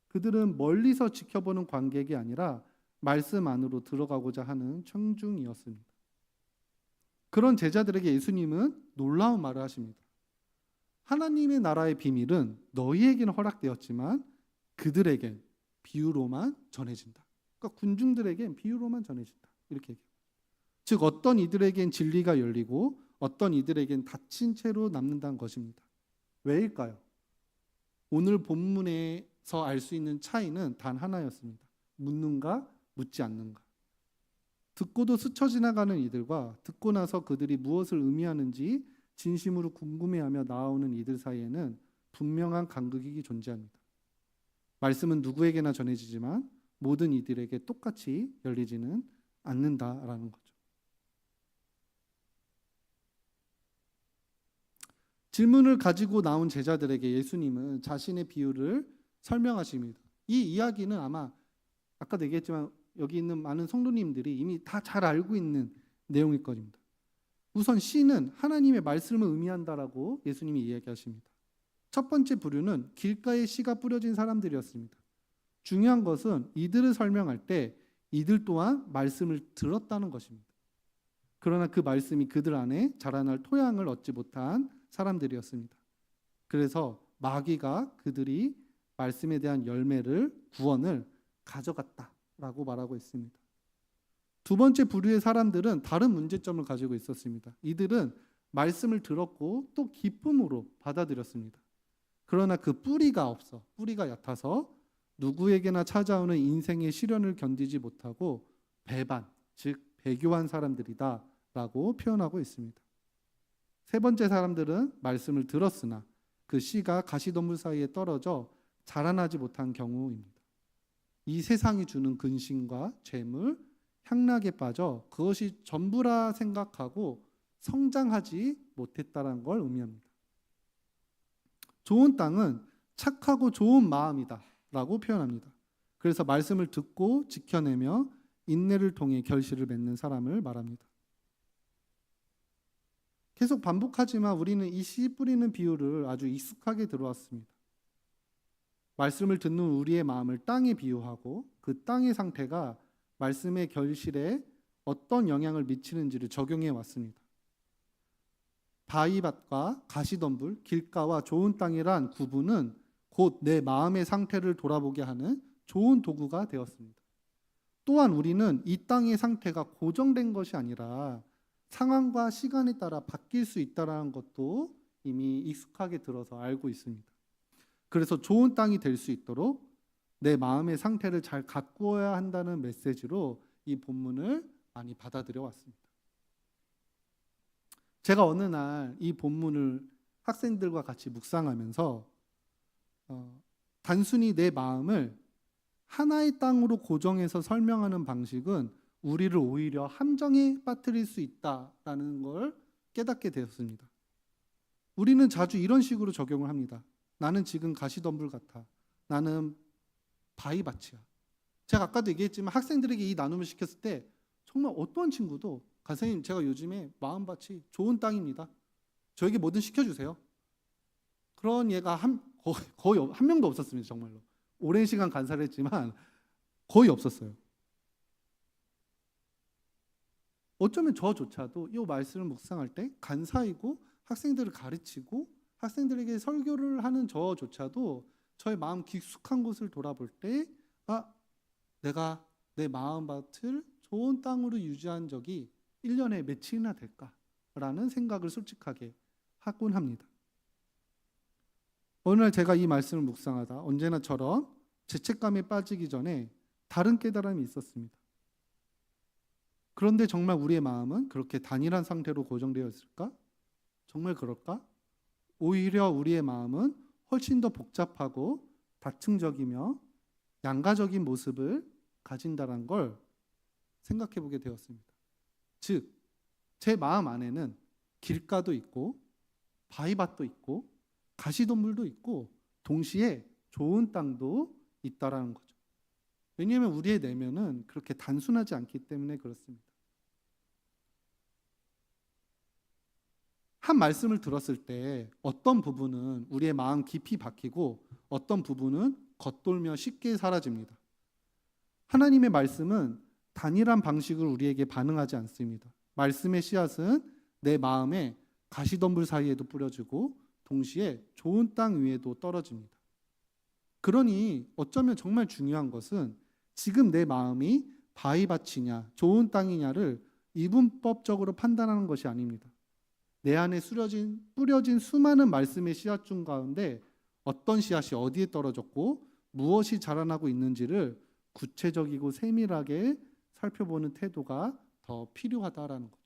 그들은 멀리서 지켜보는 관객이 아니라 말씀 안으로 들어가고자 하는 청중이었습니다. 그런 제자들에게 예수님은 놀라운 말을 하십니다. 하나님의 나라의 비밀은 너희에게는 허락되었지만 그들에겐 비유로만 전해진다. 그러니까 군중들에겐 비유로만 전해진다. 이렇게 얘기해요. 즉 어떤 이들에겐 진리가 열리고 어떤 이들에겐 닫힌 채로 남는다는 것입니다. 왜일까요? 오늘 본문에서 알 수 있는 차이는 단 하나였습니다. 묻는가 묻지 않는가. 듣고도 스쳐 지나가는 이들과 듣고 나서 그들이 무엇을 의미하는지 진심으로 궁금해하며 나아오는 이들 사이에는 분명한 간극이 존재합니다. 말씀은 누구에게나 전해지지만 모든 이들에게 똑같이 열리지는 않는다라는 거죠. 질문을 가지고 나온 제자들에게 예수님은 자신의 비유를 설명하십니다. 이 이야기는 아마 아까도 얘기했지만 여기 있는 많은 성도님들이 이미 다 잘 알고 있는 내용일 겁니다. 우선 시는 하나님의 말씀을 의미한다라고 예수님이 이야기하십니다. 첫 번째 부류는 길가에 씨가 뿌려진 사람들이었습니다. 중요한 것은 이들을 설명할 때 이들 또한 말씀을 들었다는 것입니다. 그러나 그 말씀이 그들 안에 자라날 토양을 얻지 못한 사람들이었습니다. 그래서 마귀가 그들이 말씀에 대한 열매를, 구원을 가져갔다라고 말하고 있습니다. 두 번째 부류의 사람들은 다른 문제점을 가지고 있었습니다. 이들은 말씀을 들었고 또 기쁨으로 받아들였습니다. 그러나 그 뿌리가 얕아서 누구에게나 찾아오는 인생의 시련을 견디지 못하고 배반, 즉 배교한 사람들이다라고 표현하고 있습니다. 세 번째 사람들은 말씀을 들었으나 그 씨가 가시덤불 사이에 떨어져 자라나지 못한 경우입니다. 이 세상이 주는 근심과 재물, 향락에 빠져 그것이 전부라 생각하고 성장하지 못했다는 걸 의미합니다. 좋은 땅은 착하고 좋은 마음이다 라고 표현합니다. 그래서 말씀을 듣고 지켜내며 인내를 통해 결실을 맺는 사람을 말합니다. 계속 반복하지만 우리는 이 씨 뿌리는 비유를 아주 익숙하게 들어왔습니다. 말씀을 듣는 우리의 마음을 땅에 비유하고 그 땅의 상태가 말씀의 결실에 어떤 영향을 미치는지를 적용해 왔습니다. 바위밭과 가시덤불, 길가와 좋은 땅이란 구분은 곧 내 마음의 상태를 돌아보게 하는 좋은 도구가 되었습니다. 또한 우리는 이 땅의 상태가 고정된 것이 아니라 상황과 시간에 따라 바뀔 수 있다는 것도 이미 익숙하게 들어서 알고 있습니다. 그래서 좋은 땅이 될 수 있도록 내 마음의 상태를 잘 가꾸어야 한다는 메시지로 이 본문을 많이 받아들여 왔습니다. 제가 어느 날 이 본문을 학생들과 같이 묵상하면서 단순히 내 마음을 하나의 땅으로 고정해서 설명하는 방식은 우리를 오히려 함정에 빠뜨릴 수 있다라는 걸 깨닫게 되었습니다. 우리는 자주 이런 식으로 적용을 합니다. 나는 지금 가시덤불 같아. 나는 바위밭이야. 제가 아까도 얘기했지만 학생들에게 이 나눔을 시켰을 때 정말 어떤 친구도 선생님 제가 요즘에 마음밭이 좋은 땅입니다. 저에게 뭐든 시켜주세요. 그런 얘가 거의 한 명도 없었습니다. 정말로. 오랜 시간 간사를 했지만 거의 없었어요. 어쩌면 저조차도 이 말씀을 묵상할 때 간사이고 학생들을 가르치고 학생들에게 설교를 하는 저조차도 저의 마음 깊숙한 곳을 돌아볼 때 내가 내 마음밭을 좋은 땅으로 유지한 적이 1년에 며칠이나 될까라는 생각을 솔직하게 하곤 합니다. 어느 날 제가 이 말씀을 묵상하다 언제나처럼 죄책감에 빠지기 전에 다른 깨달음이 있었습니다. 그런데 정말 우리의 마음은 그렇게 단일한 상태로 고정되어 있을까? 정말 그럴까? 오히려 우리의 마음은 훨씬 더 복잡하고 다층적이며 양가적인 모습을 가진다는 걸 생각해 보게 되었습니다. 즉, 제 마음 안에는 길가도 있고 바위밭도 있고 가시덤불도 있고 동시에 좋은 땅도 있다라는 거죠. 왜냐하면 우리의 내면은 그렇게 단순하지 않기 때문에 그렇습니다. 한 말씀을 들었을 때 어떤 부분은 우리의 마음 깊이 박히고 어떤 부분은 겉돌며 쉽게 사라집니다. 하나님의 말씀은 단일한 방식으로 우리에게 반응하지 않습니다. 말씀의 씨앗은 내 마음에 가시덤불 사이에도 뿌려지고 동시에 좋은 땅 위에도 떨어집니다. 그러니 어쩌면 정말 중요한 것은 지금 내 마음이 바위밭이냐 좋은 땅이냐를 이분법적으로 판단하는 것이 아닙니다. 내 안에 뿌려진 수많은 말씀의 씨앗 중 가운데 어떤 씨앗이 어디에 떨어졌고 무엇이 자라나고 있는지를 구체적이고 세밀하게 살펴보는 태도가 더 필요하다라는 거죠.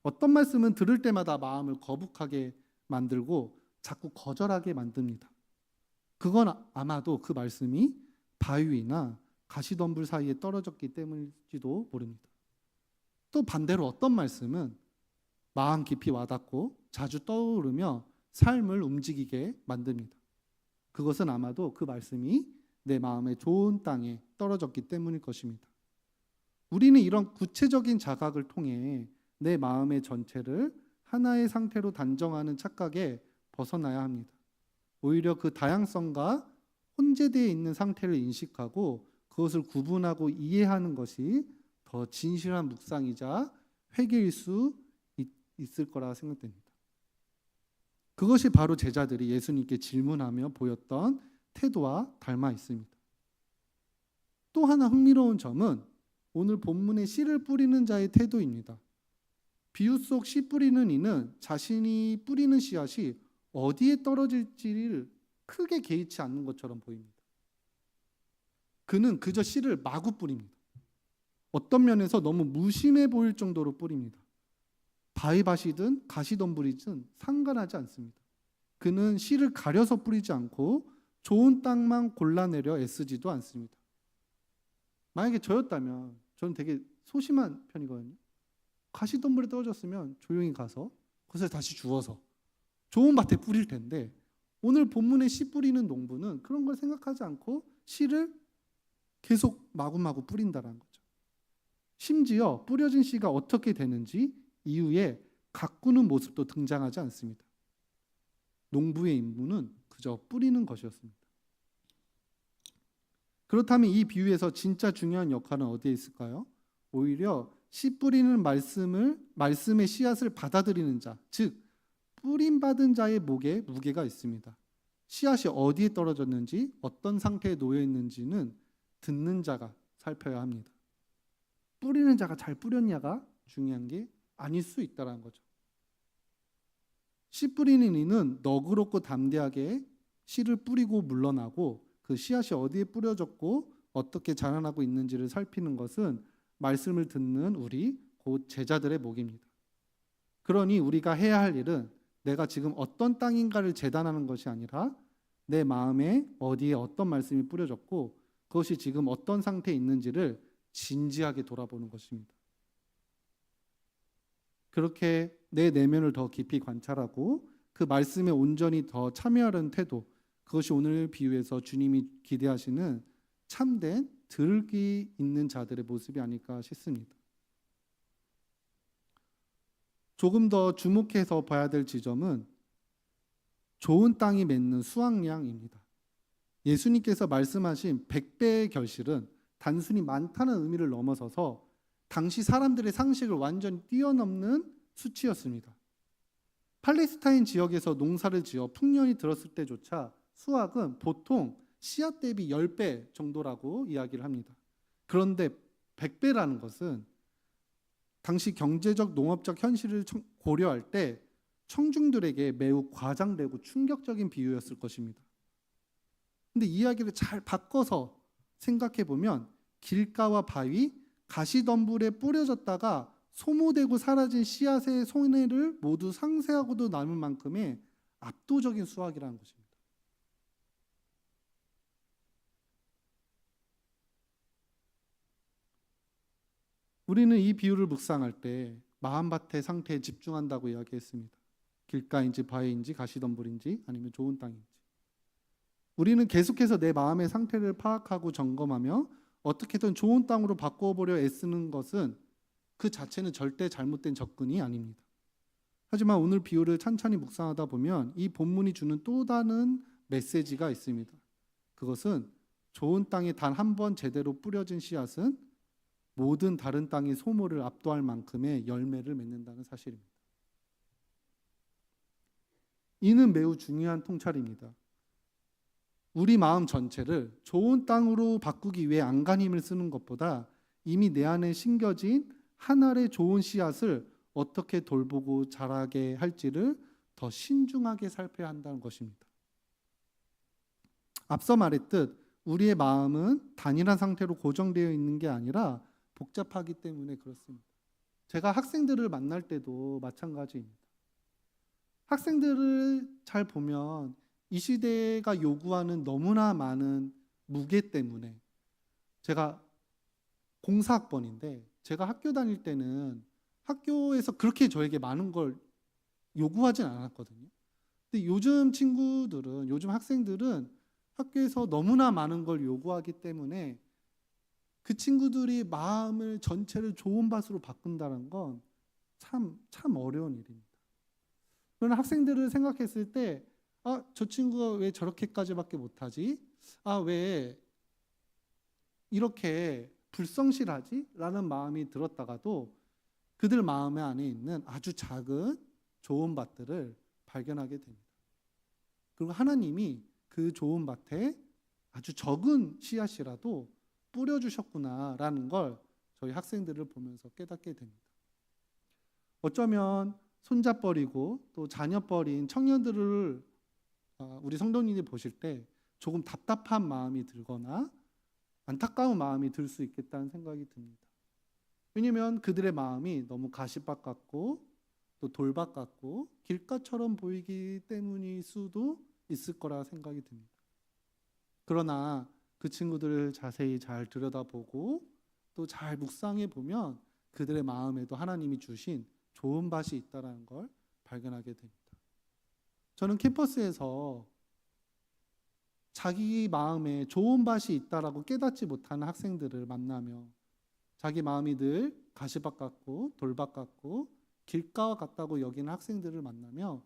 어떤 말씀은 들을 때마다 마음을 거북하게 만들고 자꾸 거절하게 만듭니다. 그건 아마도 그 말씀이 바위나 가시덤불 사이에 떨어졌기 때문일지도 모릅니다. 또 반대로 어떤 말씀은 마음 깊이 와닿고 자주 떠오르며 삶을 움직이게 만듭니다. 그것은 아마도 그 말씀이 내 마음의 좋은 땅에 떨어졌기 때문일 것입니다. 우리는 이런 구체적인 자각을 통해 내 마음의 전체를 하나의 상태로 단정하는 착각에 벗어나야 합니다. 오히려 그 다양성과 혼재되어 있는 상태를 인식하고 그것을 구분하고 이해하는 것이 더 진실한 묵상이자 회개일 수 있을 거라 생각됩니다. 그것이 바로 제자들이 예수님께 질문하며 보였던 태도와 닮아 있습니다. 또 하나 흥미로운 점은 오늘 본문에 씨를 뿌리는 자의 태도입니다. 비유 속 씨 뿌리는 이는 자신이 뿌리는 씨앗이 어디에 떨어질지를 크게 개의치 않는 것처럼 보입니다. 그는 그저 씨를 마구 뿌립니다. 어떤 면에서 너무 무심해 보일 정도로 뿌립니다. 바위밭이든 가시덤불이든 상관하지 않습니다. 그는 씨를 가려서 뿌리지 않고 좋은 땅만 골라내려 애쓰지도 않습니다. 만약에 저였다면 저는 되게 소심한 편이거든요. 가시덤불에 떨어졌으면 조용히 가서 그것을 다시 주워서 좋은 밭에 뿌릴 텐데 오늘 본문에 씨 뿌리는 농부는 그런 걸 생각하지 않고 씨를 계속 마구마구 뿌린다는 거죠. 심지어 뿌려진 씨가 어떻게 되는지 이후에 가꾸는 모습도 등장하지 않습니다. 농부의 임무는 그저 뿌리는 것이었습니다. 그렇다면 이 비유에서 진짜 중요한 역할은 어디에 있을까요? 오히려 씨 뿌리는 말씀의 씨앗을 받아들이는 자, 즉 뿌림받은 자의 목에 무게가 있습니다. 씨앗이 어디에 떨어졌는지 어떤 상태에 놓여 있는지는 듣는 자가 살펴야 합니다. 뿌리는 자가 잘 뿌렸냐가 중요한 게 아닐 수 있다는 거죠. 씨 뿌리는 이는 너그럽고 담대하게 씨를 뿌리고 물러나고 그 씨앗이 어디에 뿌려졌고 어떻게 자라나고 있는지를 살피는 것은 말씀을 듣는 우리 곧 제자들의 몫입니다. 그러니 우리가 해야 할 일은 내가 지금 어떤 땅인가를 재단하는 것이 아니라 내 마음에 어디에 어떤 말씀이 뿌려졌고 그것이 지금 어떤 상태에 있는지를 진지하게 돌아보는 것입니다. 그렇게 내 내면을 더 깊이 관찰하고 그 말씀에 온전히 더 참여하는 태도, 그것이 오늘 비유에서 주님이 기대하시는 참된 들을 귀 있는 자들의 모습이 아닐까 싶습니다. 조금 더 주목해서 봐야 될 지점은 좋은 땅이 맺는 수확량입니다. 예수님께서 말씀하신 100배의 결실은 단순히 많다는 의미를 넘어서서 당시 사람들의 상식을 완전히 뛰어넘는 수치였습니다. 팔레스타인 지역에서 농사를 지어 풍년이 들었을 때조차 수확은 보통 씨앗 대비 10배 정도라고 이야기를 합니다. 그런데 100배라는 것은 당시 경제적 농업적 현실을 고려할 때 청중들에게 매우 과장되고 충격적인 비유였을 것입니다. 근데 이야기를 잘 바꿔서 생각해 보면 길가와 바위, 가시덤불에 뿌려졌다가 소모되고 사라진 씨앗의 손해를 모두 상쇄하고도 남을 만큼의 압도적인 수확이라는 것입니다. 우리는 이 비유를 묵상할 때 마음밭의 상태에 집중한다고 이야기했습니다. 길가인지 바위인지 가시덤불인지 아니면 좋은 땅인지. 우리는 계속해서 내 마음의 상태를 파악하고 점검하며 어떻게든 좋은 땅으로 바꿔보려 애쓰는 것은 그 자체는 절대 잘못된 접근이 아닙니다. 하지만 오늘 비유를 찬찬히 묵상하다 보면 이 본문이 주는 또 다른 메시지가 있습니다. 그것은 좋은 땅에 단 한 번 제대로 뿌려진 씨앗은 모든 다른 땅의 소모를 압도할 만큼의 열매를 맺는다는 사실입니다. 이는 매우 중요한 통찰입니다. 우리 마음 전체를 좋은 땅으로 바꾸기 위해 안간 힘을 쓰는 것보다 이미 내 안에 심겨진 한 알의 좋은 씨앗을 어떻게 돌보고 자라게 할지를 더 신중하게 살펴야 한다는 것입니다. 앞서 말했듯 우리의 마음은 단일한 상태로 고정되어 있는 게 아니라 복잡하기 때문에 그렇습니다. 제가 학생들을 만날 때도 마찬가지입니다. 학생들을 잘 보면 이 시대가 요구하는 너무나 많은 무게 때문에 제가 공사학번인데 제가 학교 다닐 때는 학교에서 그렇게 저에게 많은 걸 요구하진 않았거든요. 근데 요즘 친구들은, 요즘 학생들은 학교에서 너무나 많은 걸 요구하기 때문에 그 친구들이 마음을 전체를 좋은 밭으로 바꾼다는 건 참 어려운 일입니다. 그러나 학생들을 생각했을 때 저 친구가 왜 저렇게까지밖에 못하지? 왜 이렇게 불성실하지? 라는 마음이 들었다가도 그들 마음 안에 있는 아주 작은 좋은 밭들을 발견하게 됩니다. 그리고 하나님이 그 좋은 밭에 아주 적은 씨앗이라도 뿌려주셨구나라는 걸 저희 학생들을 보면서 깨닫게 됩니다. 어쩌면 손잡버리고 또 자녀버린 청년들을 우리 성도님들이 보실 때 조금 답답한 마음이 들거나 안타까운 마음이 들 수 있겠다는 생각이 듭니다. 왜냐하면 그들의 마음이 너무 가시밭 같고 또 돌밭 같고 길가처럼 보이기 때문일 수도 있을 거라 생각이 듭니다. 그러나 그 친구들을 자세히 잘 들여다보고 또 잘 묵상해 보면 그들의 마음에도 하나님이 주신 좋은 밭이 있다는 걸 발견하게 됩니다. 저는 캠퍼스에서 자기 마음에 좋은 밭이 있다라고 깨닫지 못하는 학생들을 만나며 자기 마음이 늘 가시밭 같고 돌밭 같고 길가와 같다고 여기는 학생들을 만나며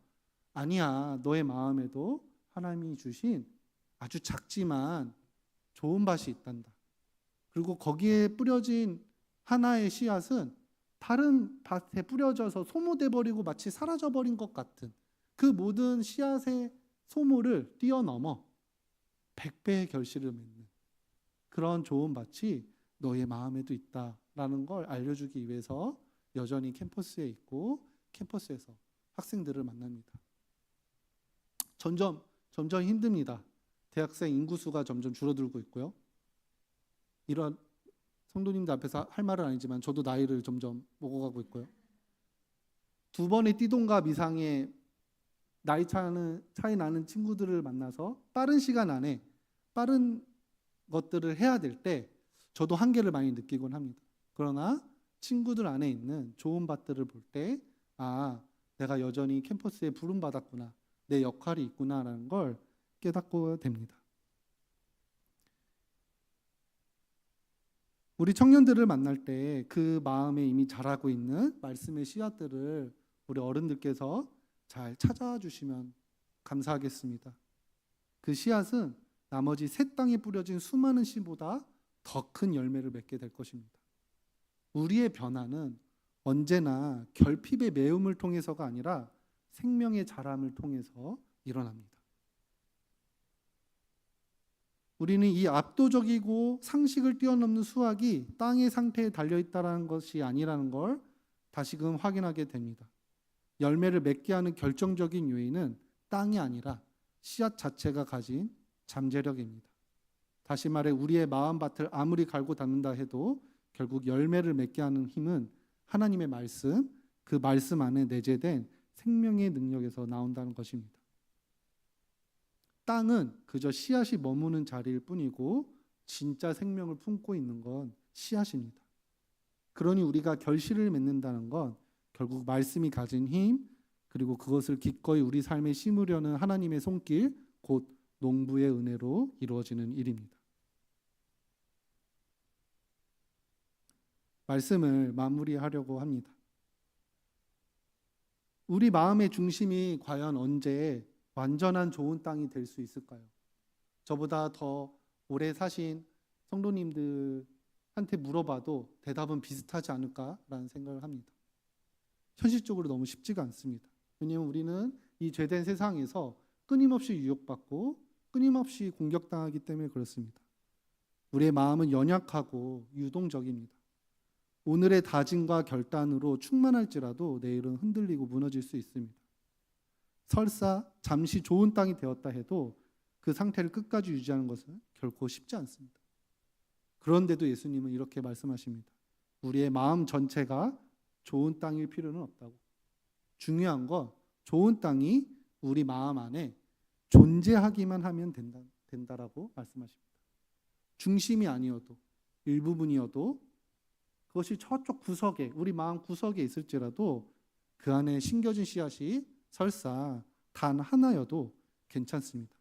아니야, 너의 마음에도 하나님이 주신 아주 작지만 좋은 밭이 있단다. 그리고 거기에 뿌려진 하나의 씨앗은 다른 밭에 뿌려져서 소모돼 버리고 마치 사라져 버린 것 같은 그 모든 씨앗의 소모를 뛰어넘어 100배의 결실을 맺는 그런 좋은 밭이 너의 마음에도 있다라는 걸 알려주기 위해서 여전히 캠퍼스에 있고 캠퍼스에서 학생들을 만납니다. 점점 힘듭니다. 대학생 인구수가 점점 줄어들고 있고요. 이런 성도님들 앞에서 할 말은 아니지만 저도 나이를 점점 먹어가고 있고요. 2번의 띠동갑 이상의 나이 차이 나는 친구들을 만나서 빠른 시간 안에 빠른 것들을 해야 될 때 저도 한계를 많이 느끼곤 합니다. 그러나 친구들 안에 있는 좋은 밭들을 볼 때 내가 여전히 캠퍼스에 부름받았구나, 내 역할이 있구나라는 걸 깨닫고 됩니다. 우리 청년들을 만날 때 그 마음에 이미 자라고 있는 말씀의 씨앗들을 우리 어른들께서 잘 찾아주시면 감사하겠습니다. 그 씨앗은 나머지 새 땅에 뿌려진 수많은 씨보다 더 큰 열매를 맺게 될 것입니다. 우리의 변화는 언제나 결핍의 매움을 통해서가 아니라 생명의 자람을 통해서 일어납니다. 우리는 이 압도적이고 상식을 뛰어넘는 수학이 땅의 상태에 달려있다는 것이 아니라는 걸 다시금 확인하게 됩니다. 열매를 맺게 하는 결정적인 요인은 땅이 아니라 씨앗 자체가 가진 잠재력입니다. 다시 말해 우리의 마음밭을 아무리 갈고 닦는다 해도 결국 열매를 맺게 하는 힘은 하나님의 말씀, 그 말씀 안에 내재된 생명의 능력에서 나온다는 것입니다. 땅은 그저 씨앗이 머무는 자리일 뿐이고 진짜 생명을 품고 있는 건 씨앗입니다. 그러니 우리가 결실을 맺는다는 건 결국 말씀이 가진 힘, 그리고 그것을 기꺼이 우리 삶에 심으려는 하나님의 손길, 곧 농부의 은혜로 이루어지는 일입니다. 말씀을 마무리하려고 합니다. 우리 마음의 중심이 과연 언제 완전한 좋은 땅이 될 수 있을까요? 저보다 더 오래 사신 성도님들한테 물어봐도 대답은 비슷하지 않을까라는 생각을 합니다. 현실적으로 너무 쉽지가 않습니다. 왜냐하면 우리는 이 죄된 세상에서 끊임없이 유혹받고 끊임없이 공격당하기 때문에 그렇습니다. 우리의 마음은 연약하고 유동적입니다. 오늘의 다짐과 결단으로 충만할지라도 내일은 흔들리고 무너질 수 있습니다. 설사 잠시 좋은 땅이 되었다 해도 그 상태를 끝까지 유지하는 것은 결코 쉽지 않습니다. 그런데도 예수님은 이렇게 말씀하십니다. 우리의 마음 전체가 좋은 땅일 필요는 없다고. 중요한 건 좋은 땅이 우리 마음 안에 존재하기만 하면 된다라고 말씀하십니다. 중심이 아니어도 일부분이어도 그것이 저쪽 구석에 우리 마음 구석에 있을지라도 그 안에 심겨진 씨앗이 설사 단 하나여도 괜찮습니다.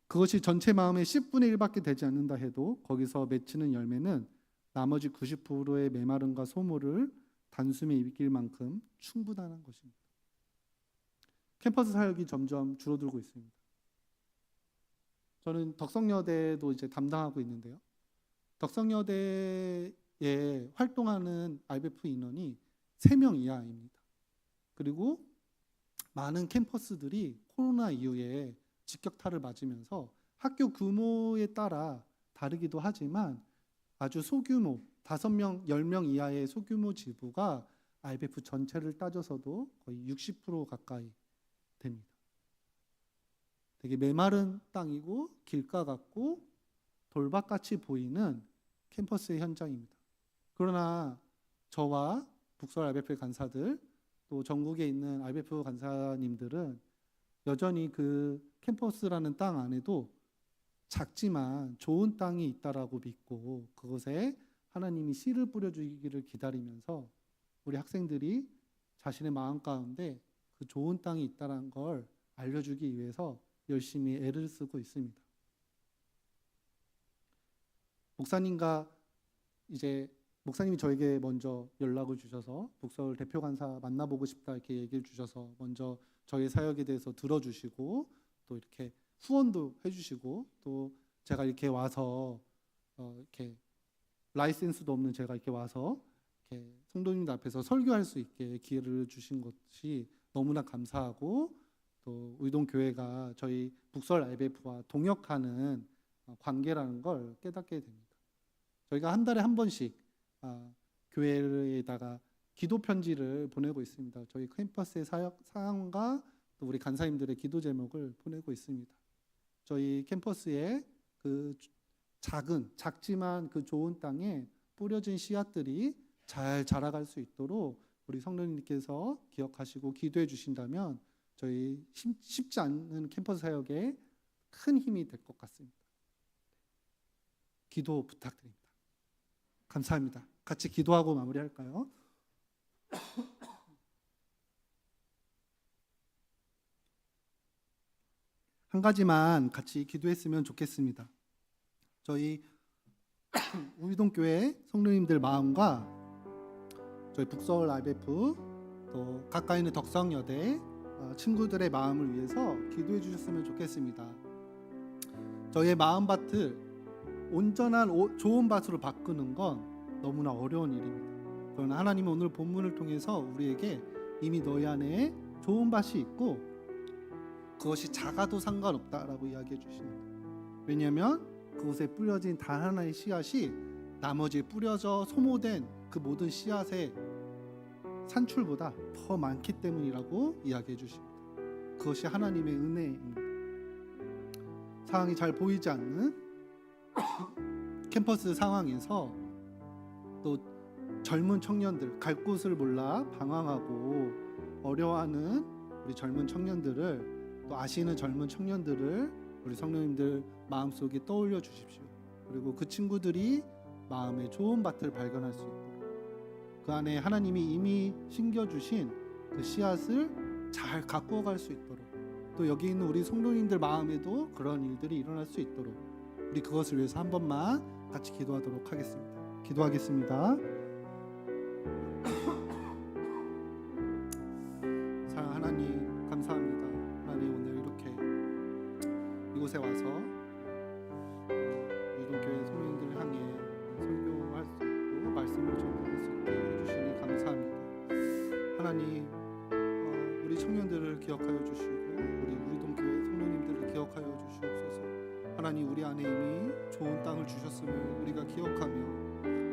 그것이 전체 마음의 10분의 1밖에 되지 않는다 해도 거기서 맺히는 열매는 나머지 90%의 메마름과 소모를 단숨에 이길 만큼 충분한 것입니다. 캠퍼스 사역이 점점 줄어들고 있습니다. 저는 덕성여대도 이제 담당하고 있는데요. 덕성여대에 활동하는 IBF 인원이 3명 이하입니다. 그리고 많은 캠퍼스들이 코로나 이후에 직격탄을 맞으면서 학교 규모에 따라 다르기도 하지만 아주 소규모 5명, 10명 이하의 소규모 지부가 IBF 전체를 따져서도 거의 60% 가까이 됩니다. 되게 메마른 땅이고 길가 같고 돌밭같이 보이는 캠퍼스의 현장입니다. 그러나 저와 북설 IBF 간사들 또 전국에 있는 IBF 간사님들은 여전히 그 캠퍼스라는 땅 안에도 작지만 좋은 땅이 있다라고 믿고 그것에 하나님이 씨를 뿌려주기를 기다리면서 우리 학생들이 자신의 마음 가운데 그 좋은 땅이 있다는 걸 알려주기 위해서 열심히 애를 쓰고 있습니다. 목사님이 저에게 먼저 연락을 주셔서 북서울 대표 간사 만나보고 싶다 이렇게 얘기를 주셔서 먼저 저희 사역에 대해서 들어주시고 또 이렇게 후원도 해주시고 또 제가 이렇게 와서 이렇게 라이센스도 없는 제가 이렇게 와서 이렇게 성도님들 앞에서 설교할 수 있게 기회를 주신 것이 너무나 감사하고 또 의동교회가 저희 북설 IBF와 동역하는 관계라는 걸 깨닫게 됩니다. 저희가 한 달에 한 번씩 교회에다가 기도 편지를 보내고 있습니다. 저희 캠퍼스의 사역 상황과 또 우리 간사님들의 기도 제목을 보내고 있습니다. 저희 캠퍼스에 그 작지만 그 좋은 땅에 뿌려진 씨앗들이 잘 자라갈 수 있도록 우리 성도님께서 기억하시고 기도해 주신다면 저희 쉽지 않은 캠퍼스 사역에 큰 힘이 될 것 같습니다. 기도 부탁드립니다. 감사합니다. 같이 기도하고 마무리할까요? 한 가지만 같이 기도했으면 좋겠습니다. 저희 우이동교회 성도님들 마음과 저희 북서울 IBF 또 가까이 있는 덕성여대 친구들의 마음을 위해서 기도해 주셨으면 좋겠습니다. 저희의 마음밭을 온전한 좋은 밭으로 바꾸는 건 너무나 어려운 일입니다. 그러나 하나님은 오늘 본문을 통해서 우리에게 이미 너희 안에 좋은 밭이 있고 그것이 작아도 상관없다라고 이야기해 주십니다. 왜냐하면 그곳에 뿌려진 단 하나의 씨앗이 나머지에 뿌려져 소모된 그 모든 씨앗의 산출보다 더 많기 때문이라고 이야기해 주십니다. 그것이 하나님의 은혜입니다. 상황이 잘 보이지 않는 캠퍼스 상황에서 또 젊은 청년들, 갈 곳을 몰라 방황하고 어려워하는 우리 젊은 청년들을, 또 아시는 젊은 청년들을 우리 성령님들 마음속에 떠올려 주십시오. 그리고 그 친구들이 마음에 좋은 밭을 발견할 수 있도록 그 안에 하나님이 이미 심겨주신 그 씨앗을 잘 가꾸어갈 수 있도록, 또 여기 있는 우리 성도님들 마음에도 그런 일들이 일어날 수 있도록 우리 그것을 위해서 한 번만 같이 기도하도록 하겠습니다. 기도하겠습니다. 사랑 하나님, 감사합니다. 하나님, 오늘 이렇게 이곳에 와서 유동교회 성도님들을 향해 설교할 수 있고 말씀을 전할 수 있게 해주시니 감사합니다. 하나님, 우리 청년들을 기억하여 주시고 우리 유동교회 성도님들을 기억하여 주시옵소서. 하나님, 우리 안에 이미 좋은 땅을 주셨음을 우리가 기억하며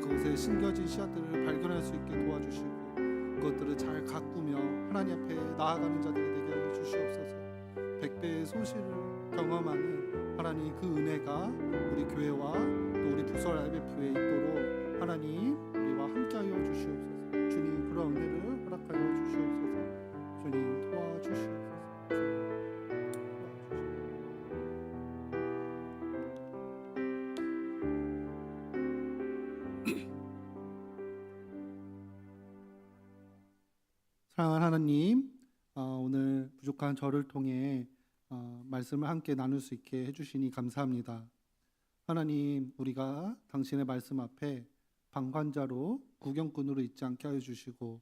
그것에 심겨진 씨앗들을 발견할 수 있게 도와주시고 그것들을 잘 가꾸며 하나님 앞에 나아가는 자들이 되게 하여 주시옵소서. 백배의 소실을 경험하는 하나님 그 은혜가 우리 교회와 또 우리 부설 IBF에 있도록 하나님 우리와 함께하여 주시옵소서. 주님, 그런 은혜를 허락하여 주시옵소서. 주님, 도와주시옵소서. 사랑하는 하나님, 오늘 부족한 저를 통해 말씀을 함께 나눌 수 있게 해주시니 감사합니다. 하나님, 우리가 당신의 말씀 앞에 방관자로 구경꾼으로 있지 않게 하여 주시고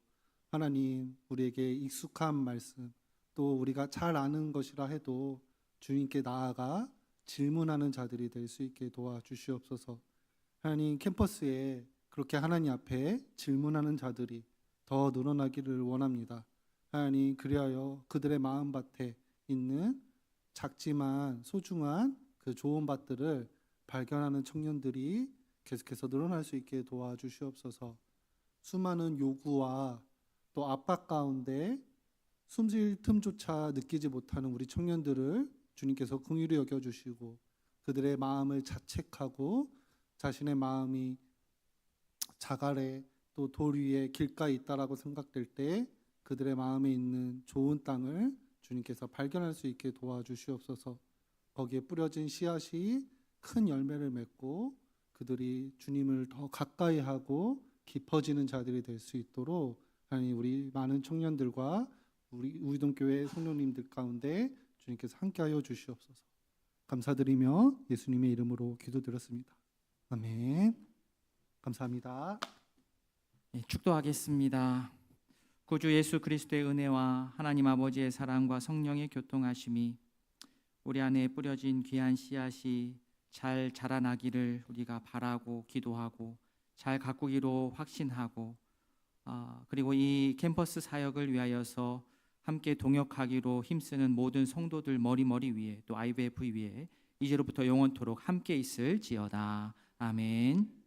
하나님, 우리에게 익숙한 말씀, 또 우리가 잘 아는 것이라 해도 주님께 나아가 질문하는 자들이 될 수 있게 도와주시옵소서. 하나님, 캠퍼스에 그렇게 하나님 앞에 질문하는 자들이 더 늘어나기를 원합니다. 하나님, 그리하여 그들의 마음밭에 있는 작지만 소중한 그 좋은 밭들을 발견하는 청년들이 계속해서 늘어날 수 있게 도와주시옵소서. 수많은 요구와 또 압박 가운데 숨쉴 틈조차 느끼지 못하는 우리 청년들을 주님께서 긍휼히 여겨주시고 그들의 마음을 자책하고 자신의 마음이 자갈에 또 돌 위에 길가에 있다라고 생각될 때 그들의 마음에 있는 좋은 땅을 주님께서 발견할 수 있게 도와주시옵소서. 거기에 뿌려진 씨앗이 큰 열매를 맺고 그들이 주님을 더 가까이 하고 깊어지는 자들이 될 수 있도록 하나님, 우리 많은 청년들과 우리 우이동교회 성도님들 가운데 주님께서 함께하여 주시옵소서. 감사드리며 예수님의 이름으로 기도드렸습니다. 아멘. 감사합니다. 네, 축도하겠습니다. 구주 예수 그리스도의 은혜와 하나님 아버지의 사랑과 성령의 교통하심이 우리 안에 뿌려진 귀한 씨앗이 잘 자라나기를 우리가 바라고 기도하고 잘 가꾸기로 확신하고 그리고 이 캠퍼스 사역을 위하여서 함께 동역하기로 힘쓰는 모든 성도들 머리 위에 또 IBF 위에 이제로부터 영원토록 함께 있을지어다. 아멘.